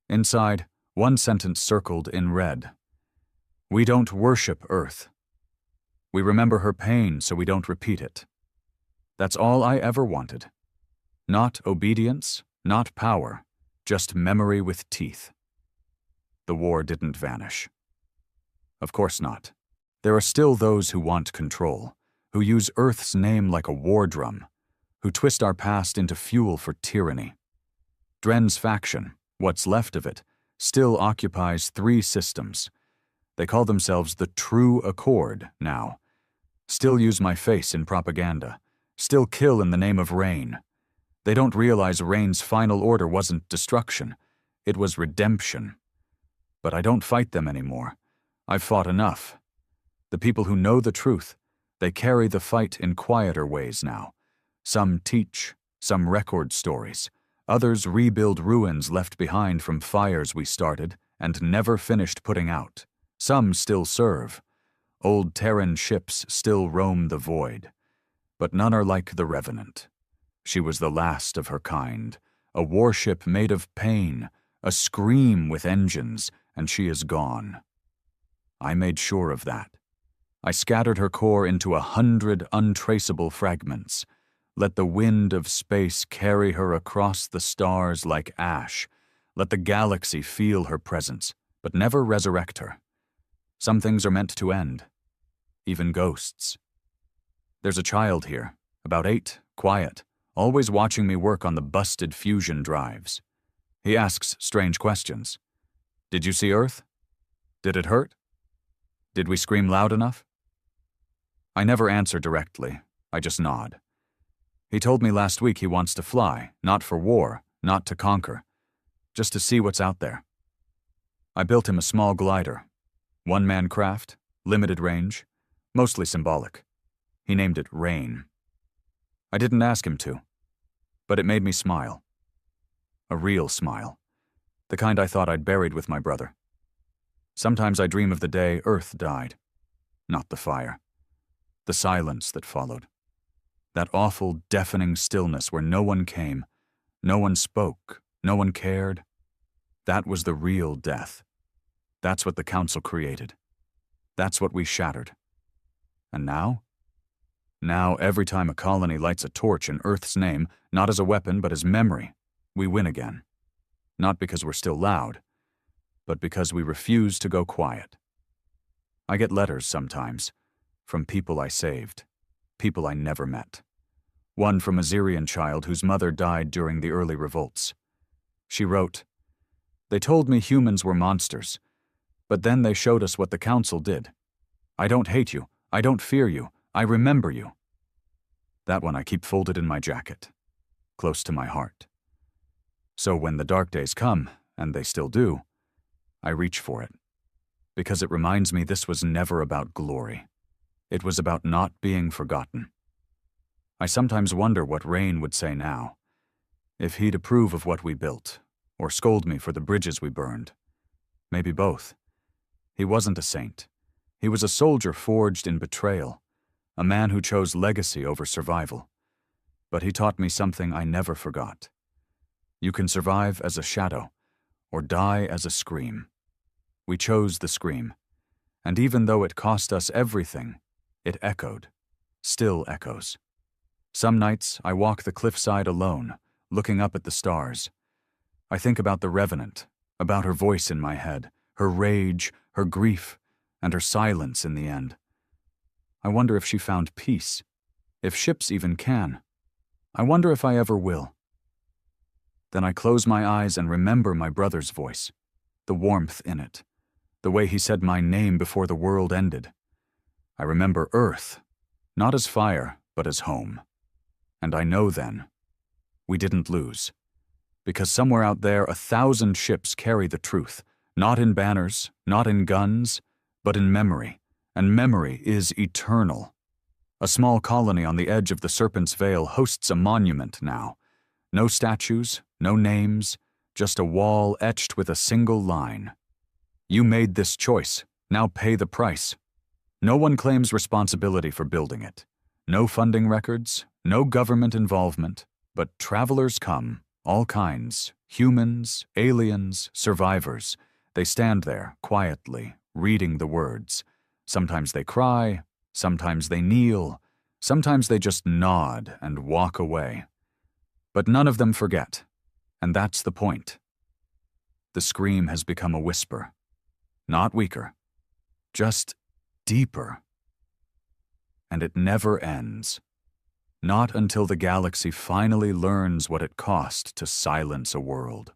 Inside, one sentence circled in red. We don't worship Earth. We remember her pain so we don't repeat it. That's all I ever wanted. Not obedience, not power. Just memory with teeth. The war didn't vanish. Of course not. There are still those who want control, who use Earth's name like a war drum, who twist our past into fuel for tyranny. Dren's faction, what's left of it, still occupies 3 systems. They call themselves the True Accord now. Still use my face in propaganda. Still kill in the name of Rain. They don't realize Rain's final order wasn't destruction. It was redemption. But I don't fight them anymore. I've fought enough. The people who know the truth, they carry the fight in quieter ways now. Some teach, some record stories. Others rebuild ruins left behind from fires we started and never finished putting out. Some still serve. Old Terran ships still roam the void. But none are like the Revenant. She was the last of her kind, a warship made of pain, a scream with engines, and she is gone. I made sure of that. I scattered her core into 100 untraceable fragments, let the wind of space carry her across the stars like ash, let the galaxy feel her presence, but never resurrect her. Some things are meant to end, even ghosts. There's a child here, about 8, quiet, always watching me work on the busted fusion drives. He asks strange questions. Did you see Earth? Did it hurt? Did we scream loud enough? I never answer directly. I just nod. He told me last week he wants to fly, not for war, not to conquer, just to see what's out there. I built him a small glider. One-man craft, limited range, mostly symbolic. He named it Rain. I didn't ask him to, but it made me smile. A real smile. The kind I thought I'd buried with my brother. Sometimes I dream of the day Earth died. Not the fire. The silence that followed. That awful, deafening stillness where no one came, no one spoke, no one cared. That was the real death. That's what the Council created. That's what we shattered. And now? Now, every time a colony lights a torch in Earth's name, not as a weapon but as memory, we win again. Not because we're still loud, but because we refuse to go quiet. I get letters sometimes from people I saved, people I never met. One from a Syrian child whose mother died during the early revolts. She wrote, "They told me humans were monsters, but then they showed us what the Council did. I don't hate you, I don't fear you, I remember you." That one I keep folded in my jacket, close to my heart. So when the dark days come, and they still do, I reach for it, because it reminds me this was never about glory. It was about not being forgotten. I sometimes wonder what Rain would say now, if he'd approve of what we built, or scold me for the bridges we burned. Maybe both. He wasn't a saint. He was a soldier forged in betrayal, a man who chose legacy over survival. But he taught me something I never forgot. You can survive as a shadow, or die as a scream. We chose the scream, and even though it cost us everything, it echoed, still echoes. Some nights I walk the cliffside alone, looking up at the stars. I think about the Revenant, about her voice in my head, her rage, her grief, and her silence in the end. I wonder if she found peace, if ships even can. I wonder if I ever will. Then I close my eyes and remember my brother's voice, the warmth in it, the way he said my name before the world ended. I remember Earth, not as fire, but as home. And I know then, we didn't lose. Because somewhere out there 1,000 ships carry the truth, not in banners, not in guns, but in memory, and memory is eternal. A small colony on the edge of the Serpent's Veil hosts a monument now. No statues, no names, just a wall etched with a single line. You made this choice, now pay the price. No one claims responsibility for building it. No funding records, no government involvement, but travelers come, all kinds, humans, aliens, survivors. They stand there, quietly, reading the words. Sometimes they cry, sometimes they kneel, sometimes they just nod and walk away. But none of them forget, and that's the point. The scream has become a whisper, not weaker, just deeper. And it never ends. Not until the galaxy finally learns what it cost to silence a world.